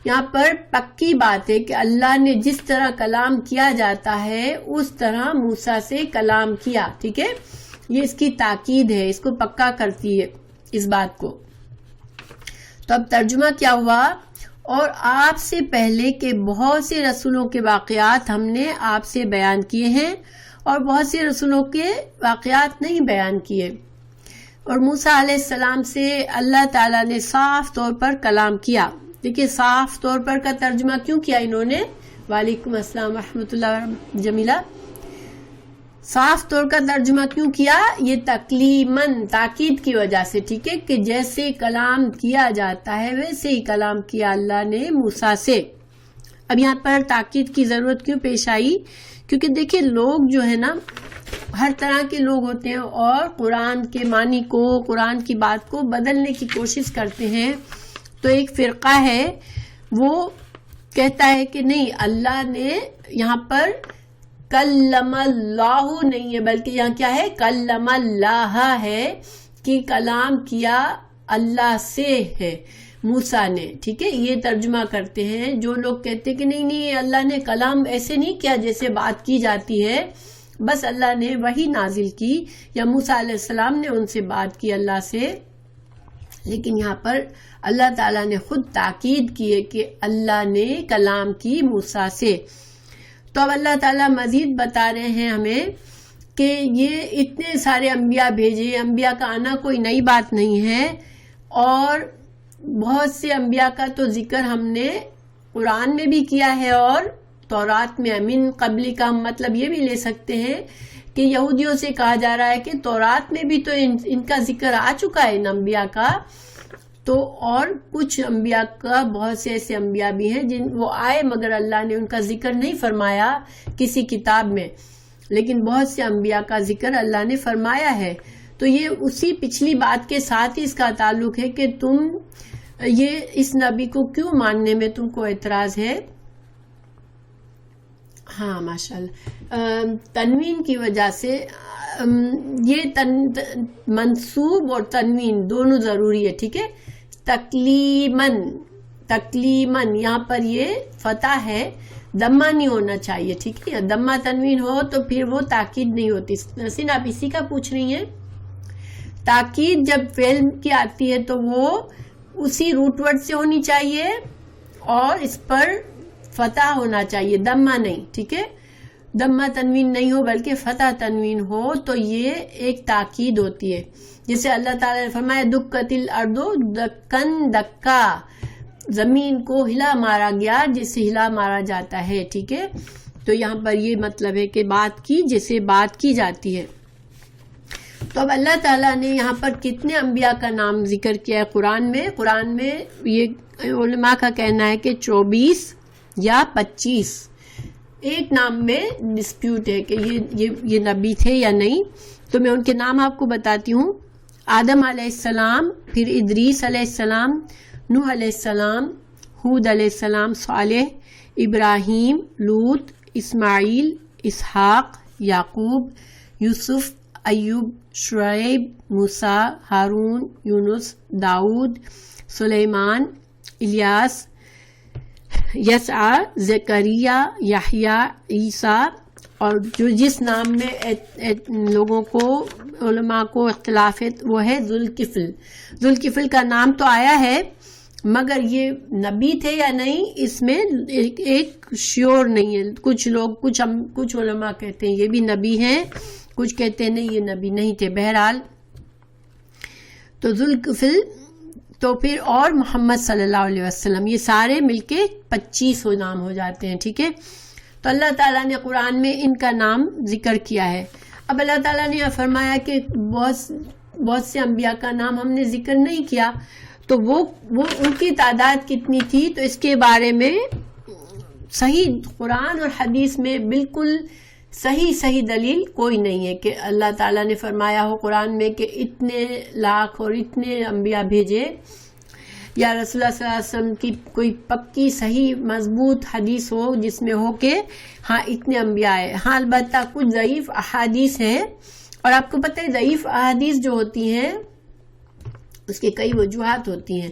یہاں پر پکی بات ہے کہ اللہ نے جس طرح کلام کیا جاتا ہے اس طرح موسیٰ سے کلام کیا. ٹھیک ہے, یہ اس کی تاکید ہے, اس کو پکا کرتی ہے اس بات کو. تو اب ترجمہ کیا ہوا, اور آپ سے پہلے کے بہت سے رسولوں کے واقعات ہم نے آپ سے بیان کیے ہیں اور بہت سے رسولوں کے واقعات نہیں بیان کیے. اور موسیٰ علیہ السلام سے اللہ تعالیٰ نے صاف طور پر کلام کیا. دیکھیے صاف طور پر کا ترجمہ کیوں کیا انہوں نے, وعلیکم السلام ورحمۃ اللہ جمیلہ, صاف طور کا ترجمہ کیوں کیا, یہ تکلیمن تاکید کی وجہ سے. ٹھیک ہے, کہ جیسے کلام کیا جاتا ہے ویسے ہی کلام کیا اللہ نے موسیٰ سے. اب یہاں پر تاکید کی ضرورت کیوں پیش آئی, کیونکہ دیکھیں لوگ جو ہے نا ہر طرح کے لوگ ہوتے ہیں اور قرآن کے معنی کو قرآن کی بات کو بدلنے کی کوشش کرتے ہیں. تو ایک فرقہ ہے وہ کہتا ہے کہ نہیں اللہ نے یہاں پر کلم اللہ نہیں ہے بلکہ یہاں کیا ہے کلم اللہ ہے کہ کلام کیا اللہ سے ہے موسیٰ نے. ٹھیک ہے, یہ ترجمہ کرتے ہیں جو لوگ کہتے کہ نہیں اللہ نے کلام ایسے نہیں کیا جیسے بات کی جاتی ہے, بس اللہ نے وہی نازل کی یا موسیٰ علیہ السلام نے ان سے بات کی اللہ سے. لیکن یہاں پر اللہ تعالیٰ نے خود تاکید کی ہے کہ اللہ نے کلام کی موسیٰ سے. تو اب اللہ تعالیٰ مزید بتا رہے ہیں ہمیں کہ یہ اتنے سارے انبیاء بھیجے, انبیاء کا آنا کوئی نئی بات نہیں ہے اور بہت سے انبیاء کا تو ذکر ہم نے قرآن میں بھی کیا ہے اور تورات میں. من قبلی کا ہم مطلب یہ بھی لے سکتے ہیں کہ یہودیوں سے کہا جا رہا ہے کہ تورات میں بھی تو ان کا ذکر آ چکا ہے ان انبیاء کا. تو اور کچھ انبیاء کا بہت سے ایسے انبیاء بھی ہیں جن وہ آئے مگر اللہ نے ان کا ذکر نہیں فرمایا کسی کتاب میں, لیکن بہت سے انبیاء کا ذکر اللہ نے فرمایا ہے. تو یہ اسی پچھلی بات کے ساتھ ہی اس کا تعلق ہے کہ تم یہ اس نبی کو کیوں ماننے میں تم کو اعتراض ہے. ہاں ماشاءاللہ, تنوین کی وجہ سے یہ منصوب اور تنوین دونوں ضروری ہے. ٹھیک ہے, تکلیمن یہاں پر یہ فتح ہے, دمہ نہیں ہونا چاہیے. ٹھیک ہے, دمہ تنوین ہو تو پھر وہ تاکید نہیں ہوتی. نسین آپ اسی کا پوچھ رہی ہیں, تاکید جب فعل کی آتی ہے تو وہ اسی روٹ ورڈ سے ہونی چاہیے اور اس پر فتح ہونا چاہیے, دمہ نہیں. ٹھیک ہے, دمہ تنوین نہیں ہو بلکہ فتح تنوین ہو تو یہ ایک تاکید ہوتی ہے. جسے اللہ تعالیٰ نے فرمایا دکت الارض دکن دکا, زمین کو ہلا مارا گیا جسے ہلا مارا جاتا ہے. ٹھیک ہے, تو یہاں پر یہ مطلب ہے کہ بات کی جیسے بات کی جاتی ہے. تو اب اللہ تعالیٰ نے یہاں پر کتنے انبیاء کا نام ذکر کیا ہے قرآن میں یہ علماء کا کہنا ہے کہ 24 یا 25. ایک نام میں ڈسپیوٹ ہے کہ یہ نبی تھے یا نہیں. تو میں ان کے نام آپ کو بتاتی ہوں. آدم علیہ السلام, پھر ادریس علیہ السلام, نوح علیہ السلام, ہود علیہ السلام, صالح, ابراہیم, لوط, اسماعیل, اسحاق, یعقوب, یوسف, ایوب, شعیب, موسیٰ, ہارون, یونس, داؤد, سلیمان, الیاس, یسع, زکریا, یحییٰ, عیسیٰ. اور جو جس نام میں لوگوں کو علماء کو اختلاف ہے وہ ہے ذوالکفل. ذوالکفل کا نام تو آیا ہے مگر یہ نبی تھے یا نہیں اس میں ایک شیور نہیں ہے. کچھ لوگ کچھ علماء کہتے ہیں یہ بھی نبی ہیں, کچھ کہتے ہیں نہیں یہ نبی نہیں تھے. بہرحال تو ذوالکفل, تو پھر اور محمد صلی اللہ علیہ وسلم, یہ سارے مل کے 25 نام ہو جاتے ہیں. ٹھیک ہے, تو اللہ تعالیٰ نے قرآن میں ان کا نام ذکر کیا ہے. اب اللہ تعالیٰ نے فرمایا کہ بہت سے انبیاء کا نام ہم نے ذکر نہیں کیا، تو وہ ان کی تعداد کتنی تھی، تو اس کے بارے میں صحیح قرآن اور حدیث میں بالکل صحیح دلیل کوئی نہیں ہے کہ اللہ تعالیٰ نے فرمایا ہو قرآن میں کہ اتنے لاکھ اور اتنے انبیاء بھیجے، یا رسول اللہ صلی اللہ علیہ وسلم کی کوئی پکی صحیح مضبوط حدیث ہو جس میں ہو کہ ہاں اتنے انبیاء ہیں۔ ہاں البتہ کچھ ضعیف احادیث ہیں، اور آپ کو پتہ ہے ضعیف احادیث جو ہوتی ہیں اس کے کئی وجوہات ہوتی ہیں۔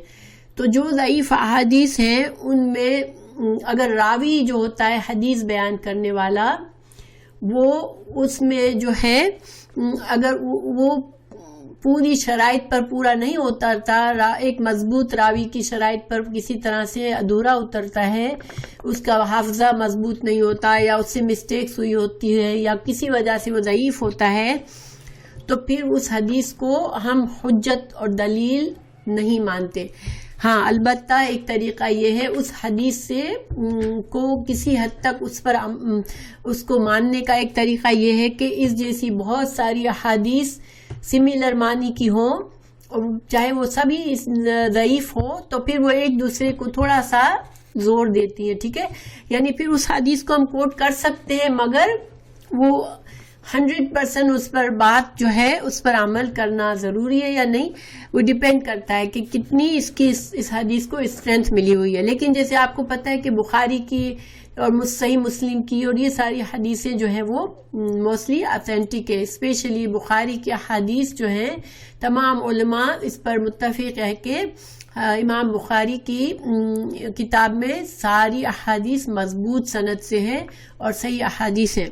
تو جو ضعیف احادیث ہیں ان میں اگر راوی جو ہوتا ہے حدیث بیان کرنے والا، وہ اس میں جو ہے اگر وہ پوری شرائط پر پورا نہیں اترتا، ایک مضبوط راوی کی شرائط پر کسی طرح سے ادھورا اترتا ہے، اس کا حافظہ مضبوط نہیں ہوتا، یا اس سے مسٹیکس ہوئی ہوتی ہے، یا کسی وجہ سے وہ ضعیف ہوتا ہے، تو پھر اس حدیث کو ہم حجت اور دلیل نہیں مانتے۔ ہاں البتہ ایک طریقہ یہ ہے اس حدیث سے کو کسی حد تک اس کو ماننے کا ایک طریقہ یہ ہے کہ اس جیسی بہت ساری احادیث سملر معنی کی ہوں، چاہے وہ سبھی ضعیف ہو، تو پھر وہ ایک دوسرے کو تھوڑا سا زور دیتی ہیں، ٹھیک ہے، یعنی پھر اس حدیث کو ہم کوٹ کر سکتے ہیں، مگر وہ 100% اس پر بات جو ہے اس پر عمل کرنا ضروری ہے یا نہیں، وہ ڈیپینڈ کرتا ہے کہ کتنی اس حدیث کو اسٹرینتھ ملی ہوئی ہے۔ لیکن جیسے آپ کو پتہ ہے کہ بخاری کی اور صحیح مسلم کی اور یہ ساری حدیثیں جو ہیں وہ موسٹلی اتھینٹک ہے، اسپیشلی بخاری کی حدیث جو ہیں تمام علماء اس پر متفق ہے کہ امام بخاری کی کتاب میں ساری احادیث مضبوط سند سے ہیں اور صحیح احادیث ہیں۔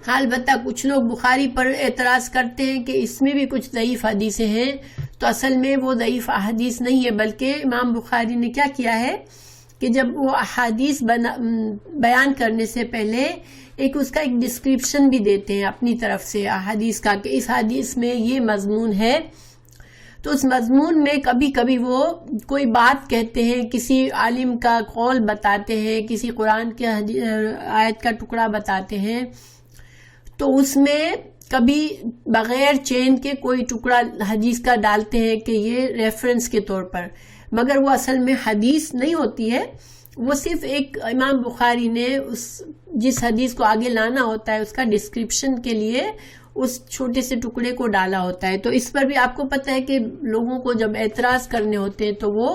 ہاں البتہ کچھ لوگ بخاری پر اعتراض کرتے ہیں کہ اس میں بھی کچھ ضعیف حدیثیں ہیں، تو اصل میں وہ ضعیف احادیث نہیں ہے، بلکہ امام بخاری نے کیا کیا ہے کہ جب وہ احادیث بیان کرنے سے پہلے اس کا ایک ڈسکرپشن بھی دیتے ہیں اپنی طرف سے احادیث کا، کہ اس حدیث میں یہ مضمون ہے، تو اس مضمون میں کبھی کبھی وہ کوئی بات کہتے ہیں، کسی عالم کا قول بتاتے ہیں، کسی قرآن کی آیت کا ٹکڑا بتاتے ہیں، تو اس میں کبھی بغیر چین کے کوئی ٹکڑا حدیث کا ڈالتے ہیں کہ یہ ریفرنس کے طور پر، مگر وہ اصل میں حدیث نہیں ہوتی ہے، وہ صرف ایک امام بخاری نے جس حدیث کو آگے لانا ہوتا ہے اس کا ڈسکرپشن کے لیے اس چھوٹے سے ٹکڑے کو ڈالا ہوتا ہے۔ تو اس پر بھی آپ کو پتہ ہے کہ لوگوں کو جب اعتراض کرنے ہوتے ہیں تو وہ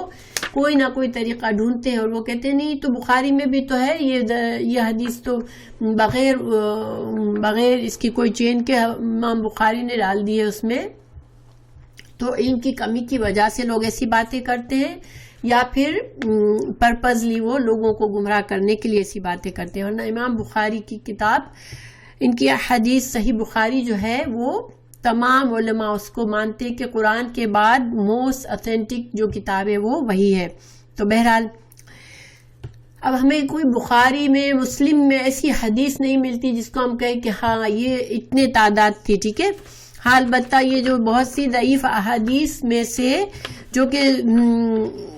کوئی نہ کوئی طریقہ ڈھونڈتے ہیں، اور وہ کہتے ہیں نہیں تو بخاری میں بھی تو ہے یہ حدیث، تو بغیر اس کی کوئی چین کے امام بخاری نے ڈال دی ہے اس میں۔ تو علم کی کمی کی وجہ سے لوگ ایسی باتیں کرتے ہیں، یا پھر پرپزلی وہ لوگوں کو گمراہ کرنے کے لیے ایسی باتیں کرتے ہیں، ورنہ امام بخاری کی کتاب، ان کی حدیث صحیح بخاری جو ہے وہ تمام علماء اس کو مانتے کہ قرآن کے بعد موسٹ اتھینٹک جو کتاب ہے وہ وہی ہے۔ تو بہرحال اب ہمیں کوئی بخاری میں مسلم میں ایسی حدیث نہیں ملتی جس کو ہم کہیں کہ ہاں یہ اتنے تعداد تھی، ٹھیک ہے۔ ہاں البتہ یہ جو بہت سی ضعیف احادیث میں سے جو کہ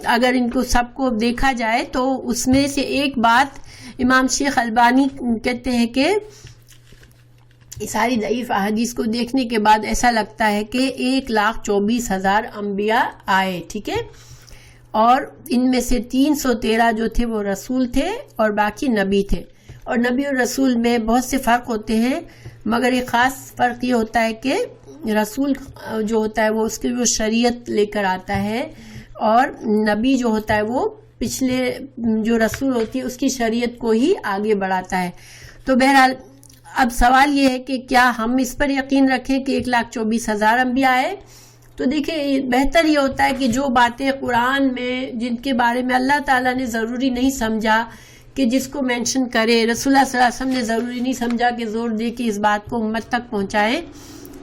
اگر ان کو سب کو دیکھا جائے تو اس میں سے ایک بات امام شیخ البانی کہتے ہیں کہ ساری ضعیف احادیث کو دیکھنے کے بعد ایسا لگتا ہے کہ 1,24,000 انبیاء آئے، ٹھیک ہے، اور ان میں سے 313 جو تھے وہ رسول تھے اور باقی نبی تھے، اور نبی اور رسول میں بہت سے فرق ہوتے ہیں، مگر ایک خاص فرق یہ ہوتا ہے کہ رسول جو ہوتا ہے وہ اس کی وہ شریعت لے کر آتا ہے، اور نبی جو ہوتا ہے وہ پچھلے جو رسول ہوتی ہے اس کی شریعت کو ہی آگے بڑھاتا ہے۔ تو بہرحال اب سوال یہ ہے کہ کیا ہم اس پر یقین رکھیں کہ 1,24,000 انبیاء آئے؟ تو دیکھیں بہتر یہ ہوتا ہے کہ جو باتیں قرآن میں جن کے بارے میں اللہ تعالیٰ نے ضروری نہیں سمجھا کہ جس کو مینشن کرے، رسول اللہ صلی اللہ علیہ وسلم نے ضروری نہیں سمجھا کہ زور دے کے اس بات کو امت تک پہنچائیں،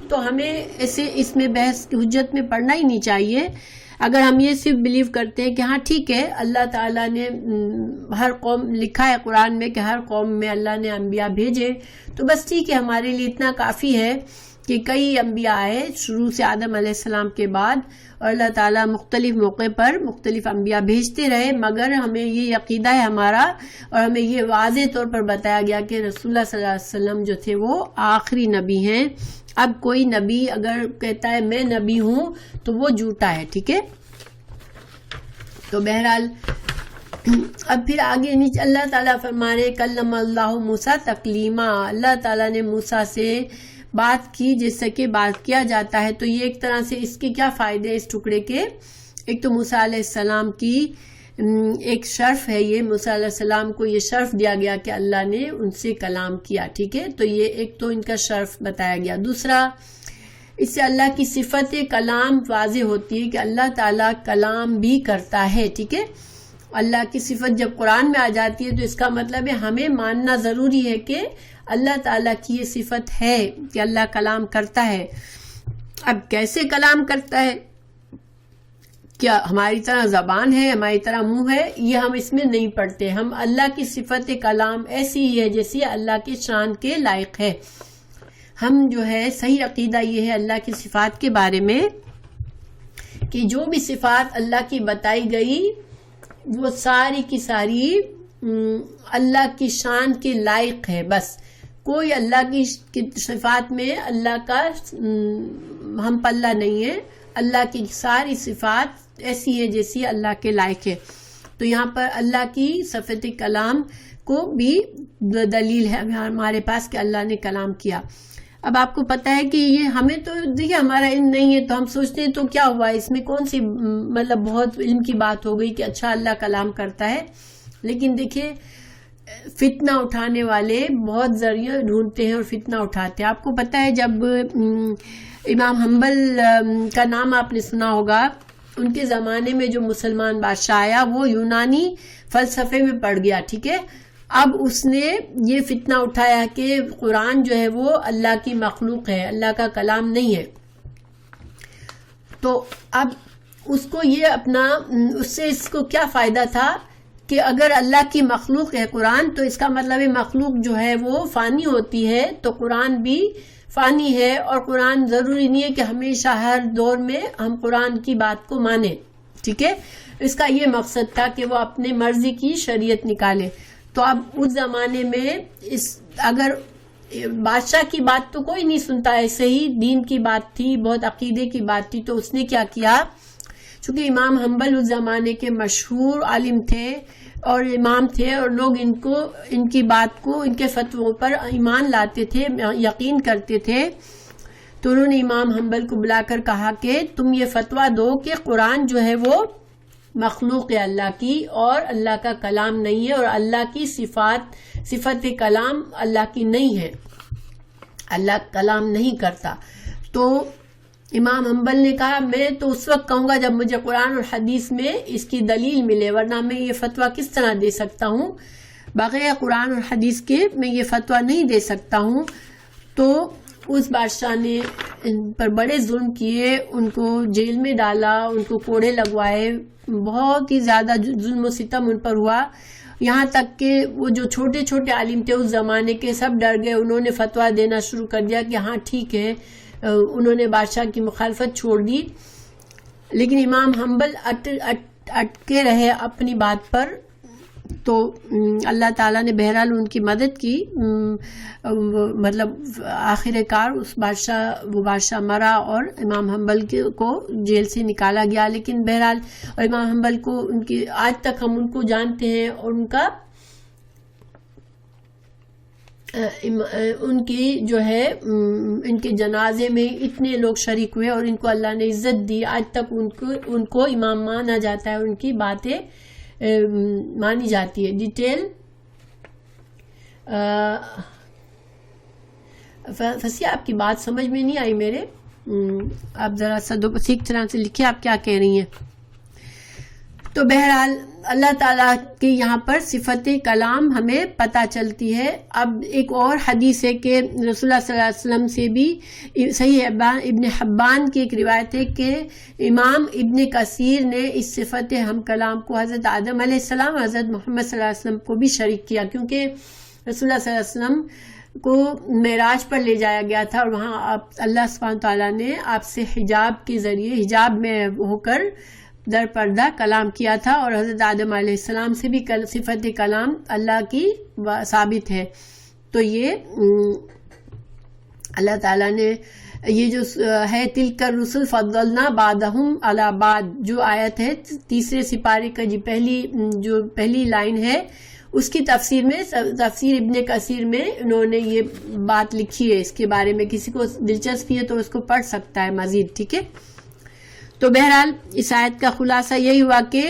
تو ہمیں ایسے اس میں بحث کی حجت میں پڑھنا ہی نہیں چاہیے۔ اگر ہم یہ صرف بلیو کرتے ہیں کہ ہاں ٹھیک ہے اللہ تعالیٰ نے ہر قوم لکھا ہے قرآن میں کہ ہر قوم میں اللہ نے انبیاء بھیجے، تو بس ٹھیک ہے ہمارے لیے اتنا کافی ہے کہ کئی انبیاء آئے شروع سے آدم علیہ السلام کے بعد، اور اللہ تعالیٰ مختلف موقع پر مختلف انبیاء بھیجتے رہے، مگر ہمیں یہ عقیدہ ہے ہمارا، اور ہمیں یہ واضح طور پر بتایا گیا کہ رسول اللہ صلی اللہ علیہ وسلم جو تھے وہ آخری نبی ہیں۔ اب کوئی نبی اگر کہتا ہے میں نبی ہوں تو وہ جھوٹا ہے، ٹھیک ہے۔ تو بہرحال اب پھر آگے نیچے اللہ تعالیٰ فرما رہے کلم اللہ موسیٰ تکلیما، اللہ تعالیٰ نے موسیٰ سے بات کی جیسا کہ بات کیا جاتا ہے۔ تو یہ ایک طرح سے اس کے کیا فائدے ہیں اس ٹکڑے کے؟ ایک تو موسیٰ علیہ السلام کی ایک شرف ہے، یہ موسیٰ علیہ السلام کو یہ شرف دیا گیا کہ اللہ نے ان سے کلام کیا، ٹھیک ہے۔ تو یہ ایک تو ان کا شرف بتایا گیا۔ دوسرا، اس سے اللہ کی صفت کلام واضح ہوتی ہے کہ اللہ تعالیٰ کلام بھی کرتا ہے، ٹھیک ہے۔ اللہ کی صفت جب قرآن میں آ جاتی ہے تو اس کا مطلب ہے ہمیں ماننا ضروری ہے کہ اللہ تعالیٰ کی یہ صفت ہے کہ اللہ کلام کرتا ہے۔ اب کیسے کلام کرتا ہے؟ کیا ہماری طرح زبان ہے، ہماری طرح منہ ہے؟ یہ ہم اس میں نہیں پڑھتے۔ ہم اللہ کی صفت کلام ایسی ہی ہے جیسی اللہ کی شان کے لائق ہے۔ ہم جو ہے صحیح عقیدہ یہ ہے اللہ کی صفات کے بارے میں کہ جو بھی صفات اللہ کی بتائی گئی وہ ساری کی ساری اللہ کی شان کے لائق ہے، بس کوئی اللہ کی صفات میں اللہ کا ہم پلہ نہیں ہے۔ اللہ کی ساری صفات ایسی ہے جیسی اللہ کے لائق ہے۔ تو یہاں پر اللہ کی صفت کلام کو بھی دلیل ہے ہمارے پاس کہ اللہ نے کلام کیا۔ اب آپ کو پتا ہے کہ یہ ہمیں تو دیکھیے ہمارا علم نہیں ہے تو ہم سوچتے ہیں تو کیا ہوا اس میں کون سی مطلب بہت علم کی بات ہو گئی کہ اچھا اللہ کلام کرتا ہے۔ لیکن دیکھیے فتنہ اٹھانے والے بہت ذریعے ڈھونڈتے ہیں اور فتنہ اٹھاتے ہیں۔ آپ کو پتا ہے جب امام حنبل کا نام آپ نے سنا ہوگا، ان کے زمانے میں جو مسلمان بادشاہ آیا وہ یونانی فلسفے میں پڑ گیا، ٹھیک ہے۔ اب اس نے یہ فتنہ اٹھایا کہ قرآن جو ہے وہ اللہ کی مخلوق ہے، اللہ کا کلام نہیں ہے۔ تو اب اس کو یہ اپنا اس سے اس کو کیا فائدہ تھا کہ اگر اللہ کی مخلوق ہے قرآن تو اس کا مطلب ہے مخلوق جو ہے وہ فانی ہوتی ہے، تو قرآن بھی فانی ہے، اور قرآن ضروری نہیں ہے کہ ہمیشہ ہر دور میں ہم قرآن کی بات کو مانیں، ٹھیک ہے۔ اس کا یہ مقصد تھا کہ وہ اپنے مرضی کی شریعت نکالے۔ تو اب اس زمانے میں اگر بادشاہ کی بات تو کوئی نہیں سنتا، ایسے ہی دین کی بات تھی، بہت عقیدے کی بات تھی، تو اس نے کیا کیا، چونکہ امام حنبل اس زمانے کے مشہور عالم تھے اور امام تھے، اور لوگ ان کی بات کو، ان کے فتووں پر ایمان لاتے تھے، یقین کرتے تھے، تو انہوں نے امام حنبل کو بلا کر کہا کہ تم یہ فتویٰ دو کہ قرآن جو ہے وہ مخلوق ہے اللہ کی اور اللہ کا کلام نہیں ہے، اور اللہ کی صفت کلام اللہ کی نہیں ہے، اللہ کلام نہیں کرتا۔ تو امام حنبل نے کہا میں تو اس وقت کہوں گا جب مجھے قرآن اور حدیث میں اس کی دلیل ملے، ورنہ میں یہ فتویٰ کس طرح دے سکتا ہوں، بغیر قرآن اور حدیث کے میں یہ فتویٰ نہیں دے سکتا ہوں۔ تو اس بادشاہ نے ان پر بڑے ظلم کیے، ان کو جیل میں ڈالا، ان کو کوڑے لگوائے، بہت ہی زیادہ ظلم و ستم ان پر ہوا، یہاں تک کہ وہ جو چھوٹے چھوٹے عالم تھے اس زمانے کے سب ڈر گئے، انہوں نے فتویٰ دینا شروع کر دیا کہ ہاں ٹھیک ہے، انہوں نے بادشاہ کی مخالفت چھوڑ دی۔ لیکن امام حنبل اٹکے رہے اپنی بات پر، تو اللہ تعالیٰ نے بہرحال ان کی مدد کی، مطلب آخر کار وہ بادشاہ مرا اور امام حنبل کو جیل سے نکالا گیا۔ لیکن بہرحال اور امام حنبل کو آج تک ہم ان کو جانتے ہیں، اور ان کی جو ہے ان کے جنازے میں اتنے لوگ شریک ہوئے اور ان کو اللہ نے عزت دی، آج تک ان کو امام مانا جاتا ہے، ان کی باتیں مانی جاتی ہے۔ ڈیٹیل فصیح آپ کی بات سمجھ میں نہیں آئی میرے، آپ ذرا سا ٹھیک طرح سے لکھیں آپ کیا کہہ رہی ہیں۔ تو بہرحال اللہ تعالیٰ کی یہاں پر صفت کلام ہمیں پتہ چلتی ہے۔ اب ایک اور حدیث ہے کہ رسول اللہ صلی اللہ علیہ وسلم سے بھی صحیح ابن حبان کی ایک روایت ہے کہ امام ابن کثیر نے اس صفت ہم کلام کو حضرت آدم علیہ السلام، حضرت محمد صلی اللہ علیہ وسلم کو بھی شریک کیا، کیونکہ رسول اللہ صلی اللہ علیہ وسلم کو معراج پر لے جایا گیا تھا، اور وہاں اللہ سبحانہ تعالیٰ نے آپ سے حجاب کے ذریعے، حجاب میں ہو کر در پردہ کلام کیا تھا، اور حضرت آدم علیہ السلام سے بھی صفت کلام اللہ کی ثابت ہے۔ تو یہ اللہ تعالیٰ نے یہ جو ہے تلک الرسل فضلنا بعضهم علی بعض، جو آیت ہے تیسرے سپارے کا جو پہلی لائن ہے، اس کی تفسیر میں، تفسیر ابن کثیر میں انہوں نے یہ بات لکھی ہے، اس کے بارے میں کسی کو دلچسپی ہے تو اس کو پڑھ سکتا ہے مزید، ٹھیک ہے۔ تو بہرحال اس آیت کا خلاصہ یہی ہوا کہ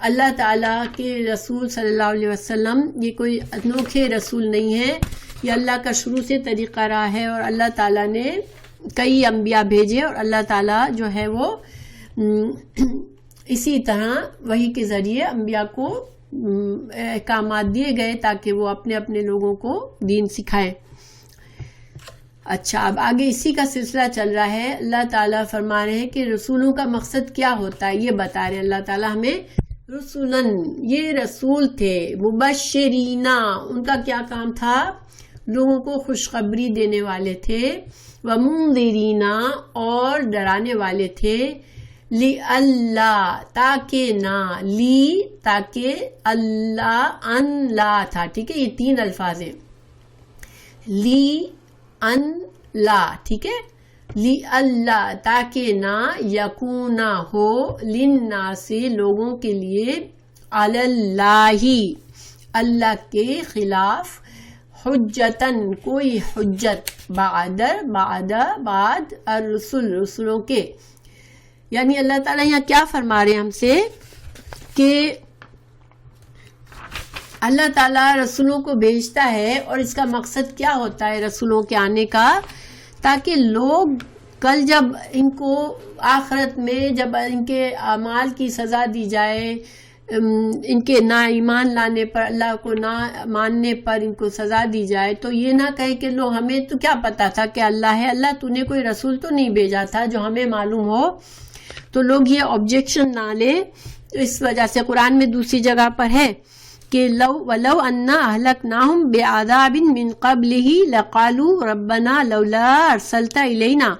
اللہ تعالیٰ کے رسول صلی اللہ علیہ وسلم یہ کوئی انوکھے رسول نہیں ہے، یہ اللہ کا شروع سے طریقہ رہا ہے، اور اللہ تعالیٰ نے کئی انبیاء بھیجے، اور اللہ تعالیٰ جو ہے وہ اسی طرح وحی کے ذریعے انبیاء کو احکامات دیے گئے تاکہ وہ اپنے اپنے لوگوں کو دین سکھائیں۔ اچھا، اب آگے اسی کا سلسلہ چل رہا ہے۔ اللہ تعالیٰ فرما رہے ہیں کہ رسولوں کا مقصد کیا ہوتا ہے، یہ بتا رہے ہیں اللہ تعالیٰ ہمیں۔ رسولن، یہ رسول تھے، مبشرینہ، ان کا کیا کام تھا؟ لوگوں کو خوشخبری دینے والے تھے، ومنذرینہ، اور ڈرانے والے تھے، لِأَلَّا، تاکہ نہ، لی تاکہ، اللہ ان لا تھا، ٹھیک ہے، یہ تین الفاظ ہیں، لی ان لا، ٹھیک ہے، لِأَلَّا تاکہ نہ، یکونا ہو، للناس لوگوں کے لیے، علی اللہ اللہ کے خلاف، حجتن کوئی حجت، بعد الرسل رسولوں کے۔ یعنی اللہ تعالیٰ یہاں کیا فرما رہے ہیں ہم سے کہ اللہ تعالیٰ رسولوں کو بھیجتا ہے، اور اس کا مقصد کیا ہوتا ہے رسولوں کے آنے کا؟ تاکہ لوگ کل جب ان کو آخرت میں جب ان کے اعمال کی سزا دی جائے، ان کے نا ایمان لانے پر، اللہ کو نہ ماننے پر ان کو سزا دی جائے، تو یہ نہ کہے کہ لو ہمیں تو کیا پتا تھا کہ اللہ ہے، اللہ تو نے کوئی رسول تو نہیں بھیجا تھا جو ہمیں معلوم ہو، تو لوگ یہ آبجیکشن نہ لیں۔ اس وجہ سے قرآن میں دوسری جگہ پر ہے کہ وَلَوْ أَنَّا أَهْلَكْنَاهُمْ بِعَذَابٍ مِّن قَبْلِهِ لَقَالُوا رَبَّنَا لَوْلَا أَرْسَلْتَ إِلَيْنَا،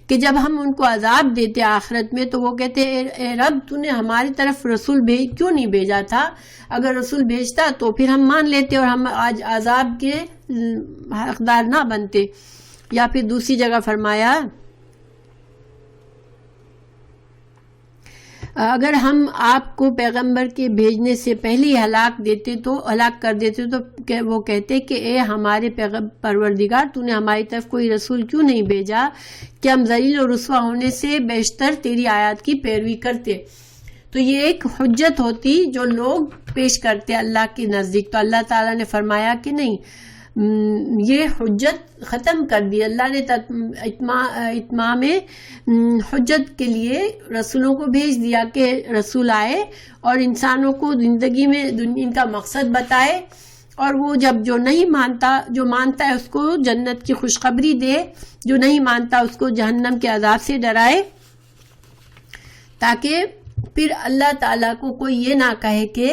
کہ جب ہم ان کو عذاب دیتے آخرت میں تو وہ کہتے اے رب تو نے ہماری طرف رسول کیوں نہیں بھیجا تھا، اگر رسول بھیجتا تو پھر ہم مان لیتے اور ہم آج عذاب کے حقدار نہ بنتے۔ یا پھر دوسری جگہ فرمایا اگر ہم آپ کو پیغمبر کے بھیجنے سے پہلے ہلاک کر دیتے تو وہ کہتے کہ اے ہمارے پروردگار تو نے ہماری طرف کوئی رسول کیوں نہیں بھیجا کہ ہم ذلیل و رسوا ہونے سے بیشتر تیری آیات کی پیروی کرتے۔ تو یہ ایک حجت ہوتی جو لوگ پیش کرتے اللہ کے نزدیک، تو اللہ تعالیٰ نے فرمایا کہ نہیں، یہ حجت ختم کر دی اللہ نے، اتمام حجت کے لیے رسولوں کو بھیج دیا کہ رسول آئے اور انسانوں کو زندگی میں ان کا مقصد بتائے، اور وہ جو نہیں مانتا، جو مانتا ہے اس کو جنت کی خوشخبری دے، جو نہیں مانتا اس کو جہنم کے عذاب سے ڈرائے، تاکہ پھر اللہ تعالیٰ کو کوئی یہ نہ کہے کہ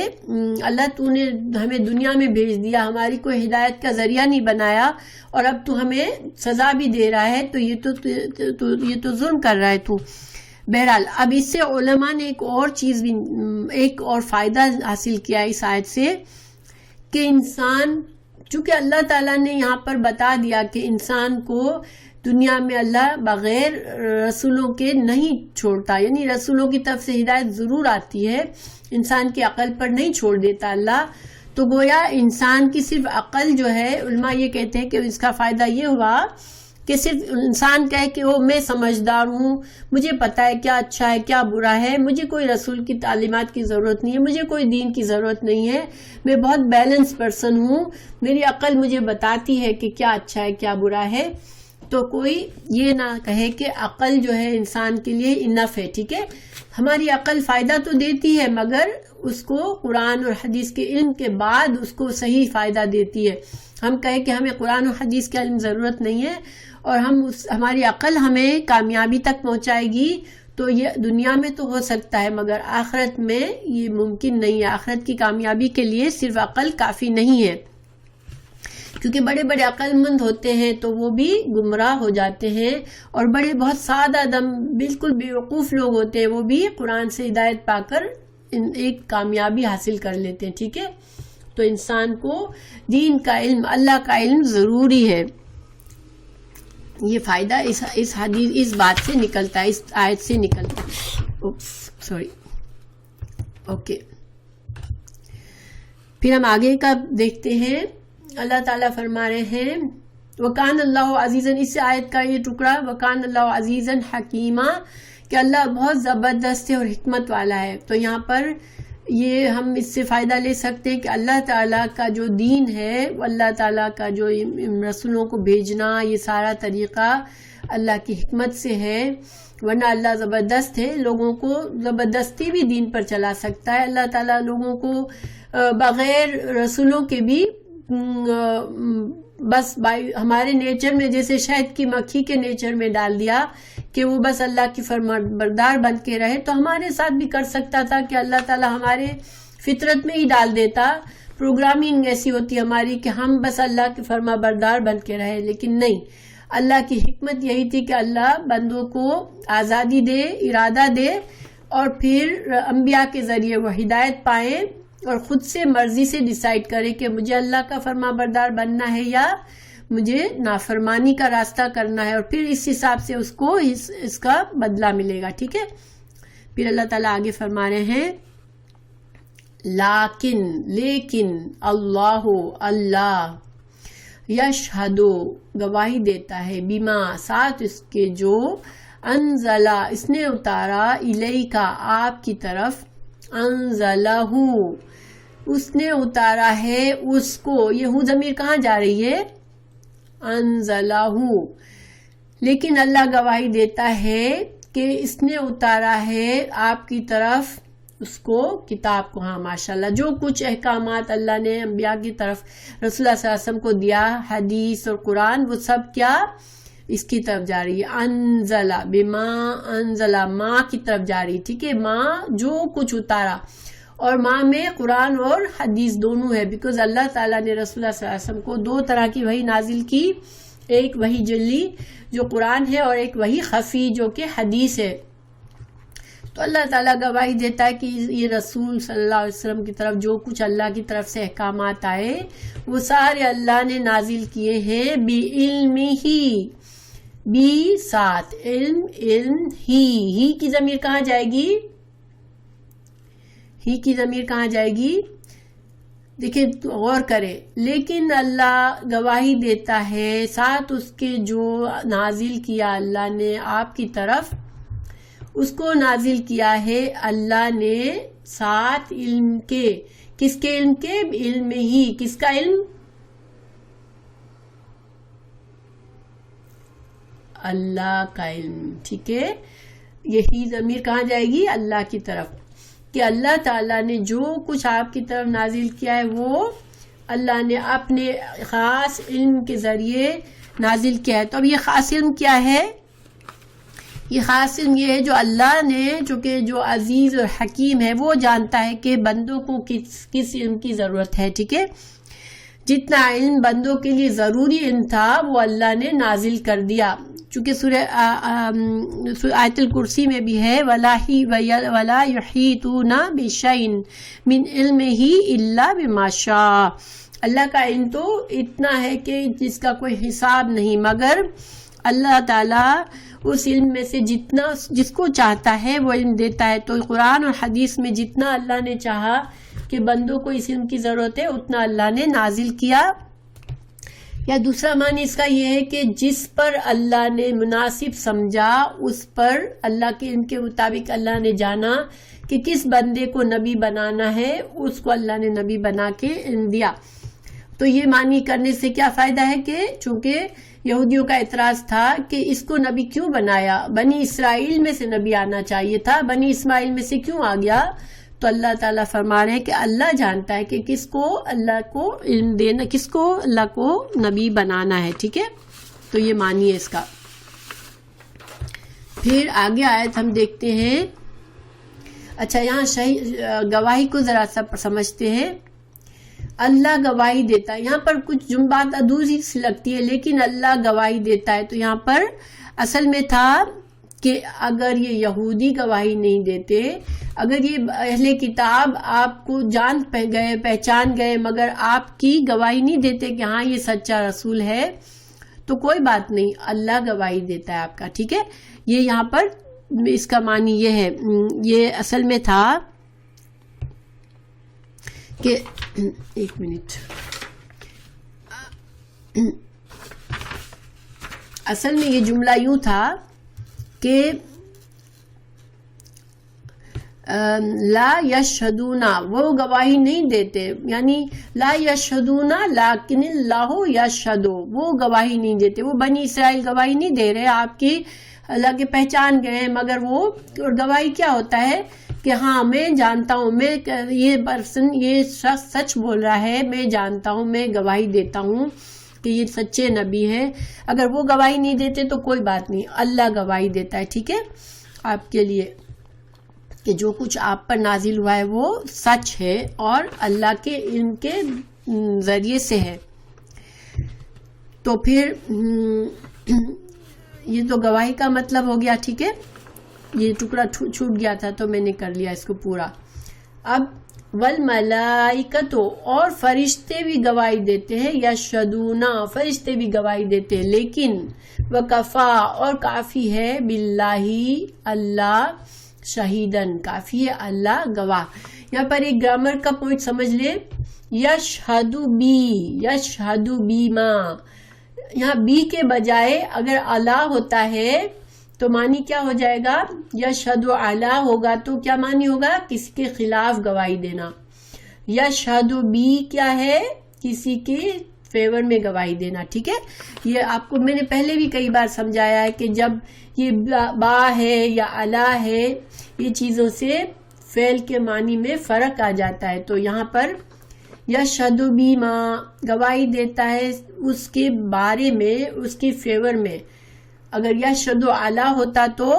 اللہ تو نے ہمیں دنیا میں بھیج دیا، ہماری کوئی ہدایت کا ذریعہ نہیں بنایا، اور اب تو ہمیں سزا بھی دے رہا ہے، تو یہ تو ظلم کر رہا ہے تو۔ بہرحال اب اس سے علماء نے ایک اور فائدہ حاصل کیا اس آیت سے کہ انسان، چونکہ اللہ تعالیٰ نے یہاں پر بتا دیا کہ انسان کو دنیا میں اللہ بغیر رسولوں کے نہیں چھوڑتا، یعنی رسولوں کی طرف سے ہدایت ضرور آتی ہے، انسان کی عقل پر نہیں چھوڑ دیتا اللہ، تو گویا انسان کی صرف عقل جو ہے، علماء یہ کہتے ہیں کہ اس کا فائدہ یہ ہوا کہ صرف انسان کہے کہ میں سمجھدار ہوں، مجھے پتا ہے کیا اچھا ہے کیا برا ہے، مجھے کوئی رسول کی تعلیمات کی ضرورت نہیں ہے، مجھے کوئی دین کی ضرورت نہیں ہے، میں بہت بیلنس پرسن ہوں، میری عقل مجھے بتاتی ہے کہ کیا اچھا ہے کیا برا ہے، تو کوئی یہ نہ کہے کہ عقل جو ہے انسان کے لیے انف ہے، ٹھیک ہے، ہماری عقل فائدہ تو دیتی ہے مگر اس کو قرآن اور حدیث کے علم کے بعد اس کو صحیح فائدہ دیتی ہے۔ ہم کہیں کہ ہمیں قرآن اور حدیث کے علم ضرورت نہیں ہے اور ہماری عقل ہمیں کامیابی تک پہنچائے گی، تو یہ دنیا میں تو ہو سکتا ہے مگر آخرت میں یہ ممکن نہیں ہے، آخرت کی کامیابی کے لیے صرف عقل کافی نہیں ہے۔ کیونکہ بڑے بڑے عقل مند ہوتے ہیں تو وہ بھی گمراہ ہو جاتے ہیں، اور بڑے بہت سادہ دم بالکل بیوقوف لوگ ہوتے ہیں وہ بھی قرآن سے ہدایت پا کر ایک کامیابی حاصل کر لیتے ہیں. ٹھیک ہے، تو انسان کو دین کا علم، اللہ کا علم ضروری ہے. یہ فائدہ اس حدیث اس بات سے نکلتا ہے، اس آیت سے نکلتا ہے. اوکے، پھر ہم آگے کا دیکھتے ہیں. اللہ تعالیٰ فرما رہے ہیں وَكَانَ اللَّهُ عَزِيزًا، اس آیت کا یہ ٹکڑا وَكَانَ اللَّهُ عَزِيزًا حَكِيمًا، کہ اللہ بہت زبردست ہے اور حکمت والا ہے. تو یہاں پر یہ ہم اس سے فائدہ لے سکتے ہیں کہ اللہ تعالیٰ کا جو دین ہے، اللہ تعالیٰ کا جو رسولوں کو بھیجنا، یہ سارا طریقہ اللہ کی حکمت سے ہے. ورنہ اللہ زبردست ہے، لوگوں کو زبردستی بھی دین پر چلا سکتا ہے. اللہ تعالیٰ لوگوں کو بغیر رسولوں کے بھی بس ہمارے نیچر میں جیسے شہد کی مکھی کے نیچر میں ڈال دیا کہ وہ بس اللہ کی فرمانبردار بن کے رہے، تو ہمارے ساتھ بھی کر سکتا تھا کہ اللہ تعالیٰ ہمارے فطرت میں ہی ڈال دیتا. پروگرامنگ ایسی ہوتی ہماری کہ ہم بس اللہ کی فرمانبردار بن کے رہے، لیکن نہیں، اللہ کی حکمت یہی تھی کہ اللہ بندوں کو آزادی دے، ارادہ دے، اور پھر انبیاء کے ذریعے وہ ہدایت پائیں اور خود سے مرضی سے ڈیسائیڈ کرے کہ مجھے اللہ کا فرمانبردار بننا ہے یا مجھے نافرمانی کا راستہ کرنا ہے، اور پھر اس حساب سے اس کو اس کا بدلہ ملے گا. ٹھیک ہے، پھر اللہ تعالیٰ آگے فرما رہے ہیں لیکن اللہ یشہدو گواہی دیتا ہے، بما ساتھ اس کے جو انزلہ اس نے اتارا، الیکا آپ کی طرف، انزلہ اس نے اتارا ہے اس کو. یہ ضمیر کہاں جا رہی ہے؟ انزلہ. لیکن اللہ گواہی دیتا ہے کہ اس نے اتارا ہے آپ کی طرف اس کو، کتاب کو. ہاں ماشاءاللہ، جو کچھ احکامات اللہ نے انبیاء کی طرف رسول اللہ صلی اللہ علیہ وسلم کو دیا، حدیث اور قرآن، وہ سب کیا اس کی طرف جا رہی ہے. انزلہ بما انزلہ، ماں کی طرف جا رہی. ٹھیک ہے، ماں جو کچھ اتارا، اور ماں میں قرآن اور حدیث دونوں ہے، بیکاز اللہ تعالیٰ نے رسول اللہ صلی اللہ علیہ وسلم کو دو طرح کی وحی نازل کی، ایک وحی جلی جو قرآن ہے اور ایک وحی خفی جو کہ حدیث ہے. تو اللہ تعالیٰ گواہی دیتا ہے کہ یہ رسول صلی اللہ علیہ وسلم کی طرف جو کچھ اللہ کی طرف سے احکامات آئے وہ سارے اللہ نے نازل کیے ہیں، بی ساتھ علم ہی کی ضمیر کہاں جائے گی؟ ہی کی ضمیر کہاں جائے گی؟ دیکھیں غور کرے. لیکن اللہ گواہی دیتا ہے ساتھ اس کے جو نازل کیا اللہ نے آپ کی طرف، اس کو نازل کیا ہے اللہ نے ساتھ علم کے. کس کے علم کے؟ علم ہی. کس کا علم؟ اللہ کا علم. ٹھیک ہے، یہی ضمیر کہاں جائے گی؟ اللہ کی طرف. کہ اللہ تعالیٰ نے جو کچھ آپ کی طرف نازل کیا ہے وہ اللہ نے اپنے خاص علم کے ذریعے نازل کیا ہے. تو اب یہ خاص علم کیا ہے؟ یہ خاص علم یہ ہے جو اللہ نے، چونکہ جو عزیز اور حکیم ہے، وہ جانتا ہے کہ بندوں کو کس علم کی ضرورت ہے. ٹھیک ہے، جتنا علم بندوں کے لیے ضروری علم تھا وہ اللہ نے نازل کر دیا. چونکہ سورہ آیت الکرسی میں بھی ہے وَلَا يُحِيطُونَ بِشَيْءٍ مِّنْ عِلْمِهِ إِلَّا بِمَا شَاءَ. اللہ کا علم تو اتنا ہے کہ جس کا کوئی حساب نہیں، مگر اللہ تعالیٰ اس علم میں سے جتنا جس کو چاہتا ہے وہ علم دیتا ہے. تو قرآن اور حدیث میں جتنا اللہ نے چاہا کہ بندوں کو اس علم کی ضرورت ہے اتنا اللہ نے نازل کیا. یا دوسرا معنی اس کا یہ ہے کہ جس پر اللہ نے مناسب سمجھا اس پر اللہ کے علم کے مطابق اللہ نے جانا کہ کس بندے کو نبی بنانا ہے، اس کو اللہ نے نبی بنا کے علم دیا. تو یہ معنی کرنے سے کیا فائدہ ہے کہ چونکہ یہودیوں کا اعتراض تھا کہ اس کو نبی کیوں بنایا، بنی اسرائیل میں سے نبی آنا چاہیے تھا، بنی اسماعیل میں سے کیوں آ گیا؟ تو اللہ تعالیٰ فرما رہے ہیں کہ اللہ جانتا ہے کہ کس کو اللہ کو علم دینا، کس کو اللہ کو نبی بنانا ہے. ٹھیک ہے، تو یہ معنی ہے اس کا. پھر آگے آیت ہم دیکھتے ہیں. اچھا، یہاں گواہی کو ذرا سا سمجھتے ہیں. اللہ گواہی دیتا ہے. یہاں پر کچھ بات ادھوری سی لگتی ہے لیکن اللہ گواہی دیتا ہے. تو یہاں پر اصل میں تھا کہ اگر یہ یہودی گواہی نہیں دیتے، اگر یہ اہل کتاب آپ کو جان گئے، پہچان گئے، مگر آپ کی گواہی نہیں دیتے کہ ہاں یہ سچا رسول ہے، تو کوئی بات نہیں، اللہ گواہی دیتا ہے آپ کا. ٹھیک ہے، یہ یہاں پر اس کا معنی یہ ہے. یہ اصل میں تھا کہ ایک منٹ، اصل میں یہ جملہ یوں تھا کہ لا یشہدون، وہ گواہی نہیں دیتے، یعنی لا یشہدون لیکن اللہ یشہد، وہ گواہی نہیں دیتے. وہ بنی اسرائیل گواہی نہیں دے رہے آپ کی، اللہ کے پہچان گئے، مگر وہ گواہی کیا ہوتا ہے کہ ہاں میں جانتا ہوں، میں یہ پرسن، یہ شخص سچ بول رہا ہے، میں جانتا ہوں، میں گواہی دیتا ہوں کہ یہ سچے نبی ہے. اگر وہ گواہی نہیں دیتے تو کوئی بات نہیں، اللہ گواہی دیتا ہے. ٹھیک ہے، آپ کے لیے کہ جو کچھ آپ پر نازل ہوا ہے وہ سچ ہے اور اللہ کے علم کے ذریعے سے ہے. تو پھر یہ تو گواہی کا مطلب ہو گیا. ٹھیک ہے، یہ ٹکڑا چھوٹ گیا تھا تو میں نے کر لیا اس کو پورا. اب والملائکۃ، اور فرشتے بھی گواہی دیتے ہیں، یشہدون، فرشتے بھی گواہی دیتے ہیں، لیکن وکفا، اور کافی ہے، باللہ، اللہ، شہیدن، کافی ہے اللہ گواہ. یہاں پر ایک گرامر کا پوائنٹ سمجھ لیں، یشہد بی، یشہد بی ما، یہاں بی کے بجائے اگر اللہ ہوتا ہے تو معنی کیا ہو جائے گا؟ یشہد علی ہوگا تو کیا معنی ہوگا؟ کسی کے خلاف گواہی دینا. یشہد بی کیا ہے؟ کسی کے فیور میں گواہی دینا. ٹھیک ہے، یہ آپ کو میں نے پہلے بھی کئی بار سمجھایا ہے کہ جب یہ با ہے یا علی ہے، یہ چیزوں سے فعل کے معنی میں فرق آ جاتا ہے. تو یہاں پر یشہد بی ما، گواہی دیتا ہے اس کے بارے میں، اس کے فیور میں. اگر یشہد علی ہوتا تو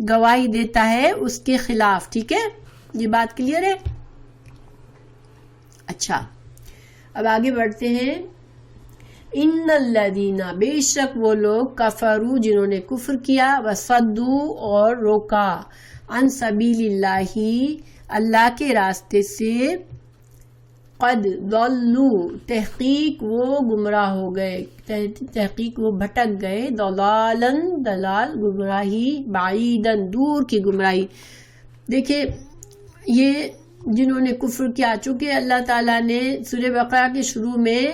گواہی دیتا ہے اس کے خلاف. ٹھیک ہے، یہ بات کلیئر ہے؟ اچھا، اب آگے بڑھتے ہیں. ان الذین، بے شک وہ لوگ، کفروا، جنہوں نے کفر کیا، وصدوا، اور روکا، عن سبیل اللہ، اللہ کے راستے سے، قد ضلوا، تحقیق وہ گمراہ ہو گئے، تحقیق وہ بھٹک گئے، ضلالا، دلال، گمراہی، بعیداً، دور کی گمراہی. دیکھیں، یہ جنہوں نے کفر کیا، چونکہ اللہ تعالیٰ نے سورہ بقرہ کے شروع میں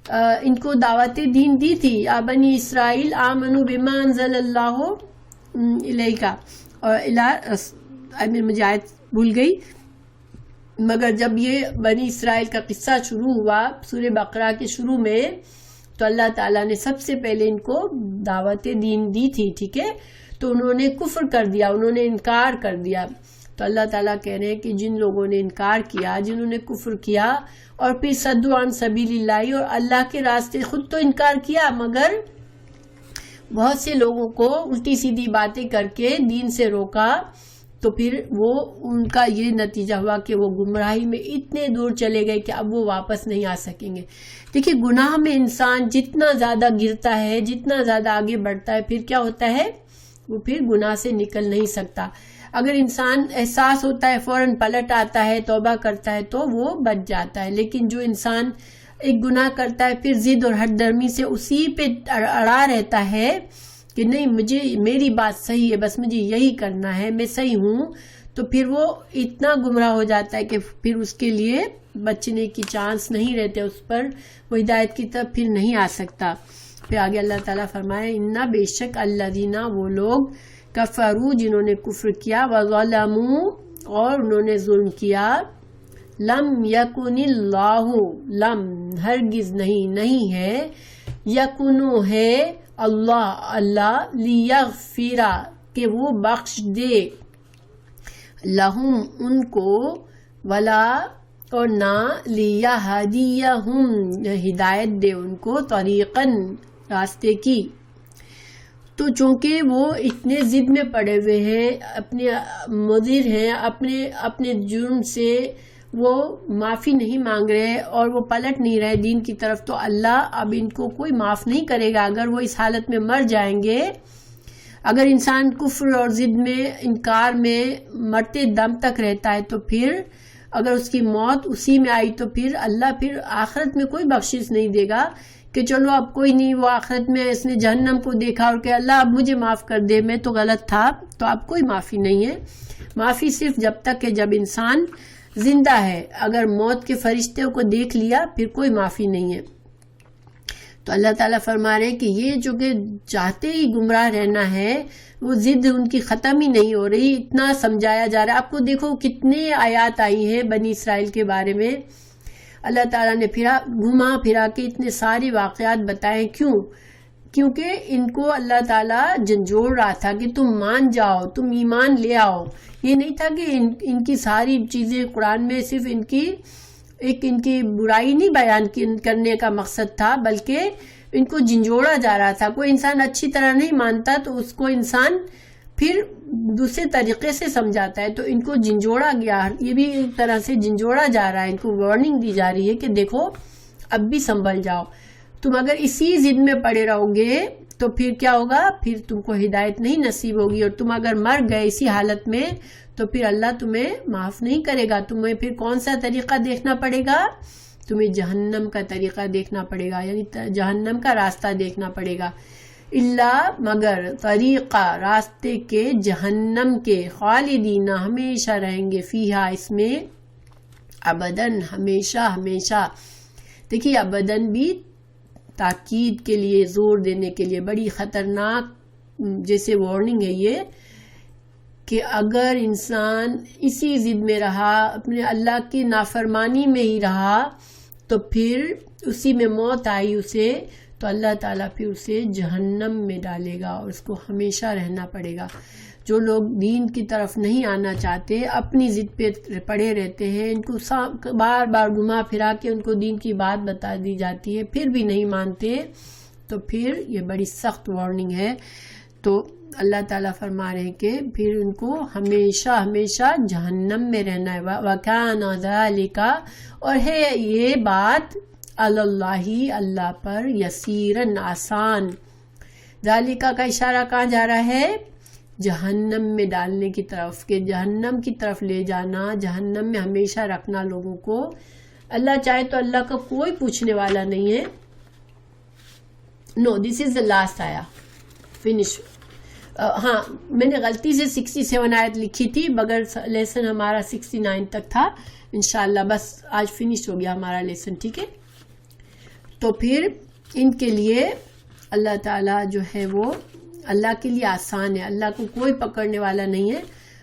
ان کو دعوت دین دی تھی، یا بنی اسرائیل آمنوا بما انزل اللہ الیک، اور مجھے آیت بھول گئی، مگر جب یہ بنی اسرائیل کا قصہ شروع ہوا سورہ بقرہ کے شروع میں، تو اللہ تعالیٰ نے سب سے پہلے ان کو دعوت دین دی تھی. ٹھیک ہے، تو انہوں نے کفر کر دیا، انہوں نے انکار کر دیا. تو اللہ تعالیٰ کہہ رہے ہیں کہ جن لوگوں نے انکار کیا، جنہوں نے کفر کیا، اور پھر صدوا عن سبیل اللہ، اور اللہ کے راستے خود تو انکار کیا، مگر بہت سے لوگوں کو الٹی سیدھی باتیں کر کے دین سے روکا، تو پھر وہ ان کا یہ نتیجہ ہوا کہ وہ گمراہی میں اتنے دور چلے گئے کہ اب وہ واپس نہیں آ سکیں گے. دیکھیے، گناہ میں انسان جتنا زیادہ گرتا ہے، جتنا زیادہ آگے بڑھتا ہے، پھر کیا ہوتا ہے؟ وہ پھر گناہ سے نکل نہیں سکتا. اگر انسان احساس ہوتا ہے فوراً پلٹ آتا ہے، توبہ کرتا ہے تو وہ بچ جاتا ہے. لیکن جو انسان ایک گناہ کرتا ہے پھر ضد اور ہٹ درمی سے اسی پہ اڑا رہتا ہے کہ نہیں، میری بات صحیح ہے، بس مجھے یہی کرنا ہے، میں صحیح ہوں، تو پھر وہ اتنا گمراہ ہو جاتا ہے کہ پھر اس کے لیے بچنے کی چانس نہیں رہتے، اس پر وہ ہدایت کی طرف پھر نہیں آ سکتا. پھر آگے اللہ تعالیٰ فرمائے، انا، بے شک، الذین، وہ لوگ، کفروا، جنہوں نے کفر کیا، وظلموا، اور انہوں نے ظلم کیا، لم یکن اللہ، لم ہرگز نہیں ہے، یکن ہے، اللہ لیغفر، کہ وہ بخش دے، لہم، ان کو، ولا، اور نہ، لیہدیہم، ہدایت دے ان کو، طریقاً، راستے کی. تو چونکہ وہ اتنے ضد میں پڑے ہوئے ہیں، اپنے مضر ہیں، اپنے جرم سے وہ معافی نہیں مانگ رہے اور وہ پلٹ نہیں رہے دین کی طرف، تو اللہ اب ان کو کوئی معاف نہیں کرے گا اگر وہ اس حالت میں مر جائیں گے۔ اگر انسان کفر اور ضد میں، انکار میں مرتے دم تک رہتا ہے تو پھر اگر اس کی موت اسی میں آئی تو پھر اللہ پھر آخرت میں کوئی بخشش نہیں دے گا کہ چلو اب کوئی نہیں، وہ آخرت میں اس نے جہنم کو دیکھا اور کہ اللہ اب مجھے معاف کر دے، میں تو غلط تھا، تو اب کوئی معافی نہیں ہے۔ معافی صرف جب تک کہ جب انسان زندہ ہے، اگر موت کے فرشتے کو دیکھ لیا پھر کوئی معافی نہیں ہے۔ تو اللہ تعالیٰ فرما رہے ہیں کہ یہ جو کہ چاہتے ہی گمراہ رہنا ہے، وہ ضد ان کی ختم ہی نہیں ہو رہی، اتنا سمجھایا جا رہا ہے۔ آپ کو دیکھو کتنے آیات آئی ہیں بنی اسرائیل کے بارے میں، اللہ تعالیٰ نے گھما پھرا کے اتنے سارے واقعات بتائے۔ کیونکہ ان کو اللہ تعالیٰ جھنجھوڑ رہا تھا کہ تم مان جاؤ، تم ایمان لے آؤ۔ یہ نہیں تھا کہ ان کی ساری چیزیں قرآن میں صرف ان کی برائی نہیں بیان کرنے کا مقصد تھا، بلکہ ان کو جھنجھوڑا جا رہا تھا۔ کوئی انسان اچھی طرح نہیں مانتا تو اس کو انسان پھر دوسرے طریقے سے سمجھاتا ہے، تو ان کو جھنجھوڑا گیا، یہ بھی ایک طرح سے جھنجھوڑا جا رہا ہے، ان کو وارننگ دی جا رہی ہے کہ دیکھو اب بھی سنبھل جاؤ، تم اگر اسی ضد میں پڑے رہو گے تو پھر کیا ہوگا، پھر تم کو ہدایت نہیں نصیب ہوگی، اور تم اگر مر گئے اسی حالت میں تو پھر اللہ تمہیں معاف نہیں کرے گا۔ تمہیں پھر کون سا طریقہ دیکھنا پڑے گا، تمہیں جہنم کا طریقہ دیکھنا پڑے گا، یعنی جہنم کا راستہ دیکھنا پڑے گا۔ اللہ مگر طریقہ راستے کے جہنم کے، خالدین ہمیشہ رہیں گے، فیہا اس میں، ابدن ہمیشہ ہمیشہ۔ دیکھیے ابدن بھی تاکید کے لیے، زور دینے کے لیے بڑی خطرناک جیسے وارننگ ہے یہ، کہ اگر انسان اسی ضد میں رہا، اپنے اللہ کی نافرمانی میں ہی رہا، تو پھر اسی میں موت آئی اسے، تو اللہ تعالیٰ پھر اسے جہنم میں ڈالے گا اور اس کو ہمیشہ رہنا پڑے گا۔ جو لوگ دین کی طرف نہیں آنا چاہتے، اپنی ضد پہ پڑے رہتے ہیں، ان کو بار بار گھما پھرا کے ان کو دین کی بات بتا دی جاتی ہے، پھر بھی نہیں مانتے، تو پھر یہ بڑی سخت وارننگ ہے۔ تو اللہ تعالیٰ فرما رہے ہیں کہ پھر ان کو ہمیشہ ہمیشہ جہنم میں رہنا ہے۔ وَكَانَ ذَلِكَ، اور ہے یہ بات اللہ اللہ پر، یسیرن آسان۔ ذالکہ کا اشارہ کہاں جا رہا ہے، جہنم میں ڈالنے کی طرف، کہ جہنم کی طرف لے جانا، جہنم میں ہمیشہ رکھنا لوگوں کو۔ اللہ چاہے تو اللہ کا کوئی پوچھنے والا نہیں ہے۔ نو دس از دا لاسٹ آیا، فنش۔ ہاں میں نے غلطی سے 67 آیت لکھی تھی، مگر لیسن ہمارا 69 تک تھا، انشاءاللہ بس آج فنش ہو گیا ہمارا لیسن، ٹھیک ہے۔ تو پھر ان کے لیے اللہ تعالیٰ جو ہے وہ اللہ کے لیے آسان ہے، اللہ کو کوئی پکڑنے والا نہیں ہے،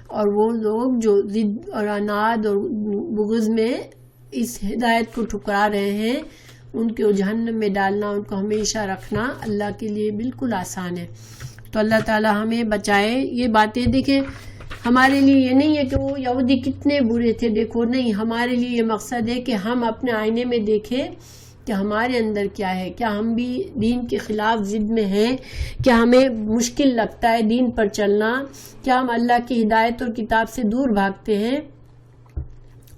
اور وہ لوگ جو ضد اور عناد اور بغض میں اس ہدایت کو ٹھکرا رہے ہیں، ان کو جہنم میں ڈالنا، ان کو ہمیشہ رکھنا اللہ کے لیے بالکل آسان ہے۔ تو اللہ تعالیٰ ہمیں بچائے۔ یہ باتیں دیکھیں ہمارے لیے یہ نہیں ہے کہ وہ یہودی کتنے برے تھے، دیکھو، نہیں، ہمارے لیے یہ مقصد ہے کہ ہم اپنے آئینے میں دیکھیں کہ ہمارے اندر کیا ہے، کیا ہم بھی دین کے خلاف ضد میں ہیں، کیا ہمیں مشکل لگتا ہے دین پر چلنا، کیا ہم اللہ کی ہدایت اور کتاب سے دور بھاگتے ہیں۔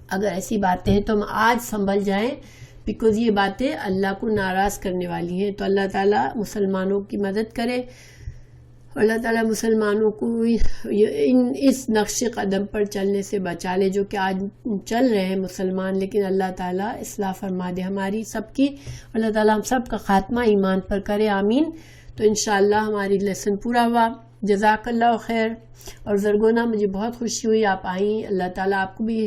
اگر ایسی باتیں ہیں تو ہم آج سنبھل جائیں، بیکاز یہ باتیں اللہ کو ناراض کرنے والی ہیں۔ تو اللہ تعالیٰ مسلمانوں کی مدد کرے، اللہ تعالیٰ مسلمانوں کو اس نقش قدم پر چلنے سے بچا لے جو کہ آج چل رہے ہیں مسلمان، لیکن اللہ تعالیٰ اصلاح فرما دے ہماری سب کی، اللہ تعالیٰ ہم سب کا خاتمہ ایمان پر کرے، آمین۔ تو انشاءاللہ ہماری لیسن پورا ہوا۔ جزاک اللہ خیر۔ اور زرگونا، مجھے بہت خوشی ہوئی آپ آئیں، اللہ تعالیٰ آپ کو بھی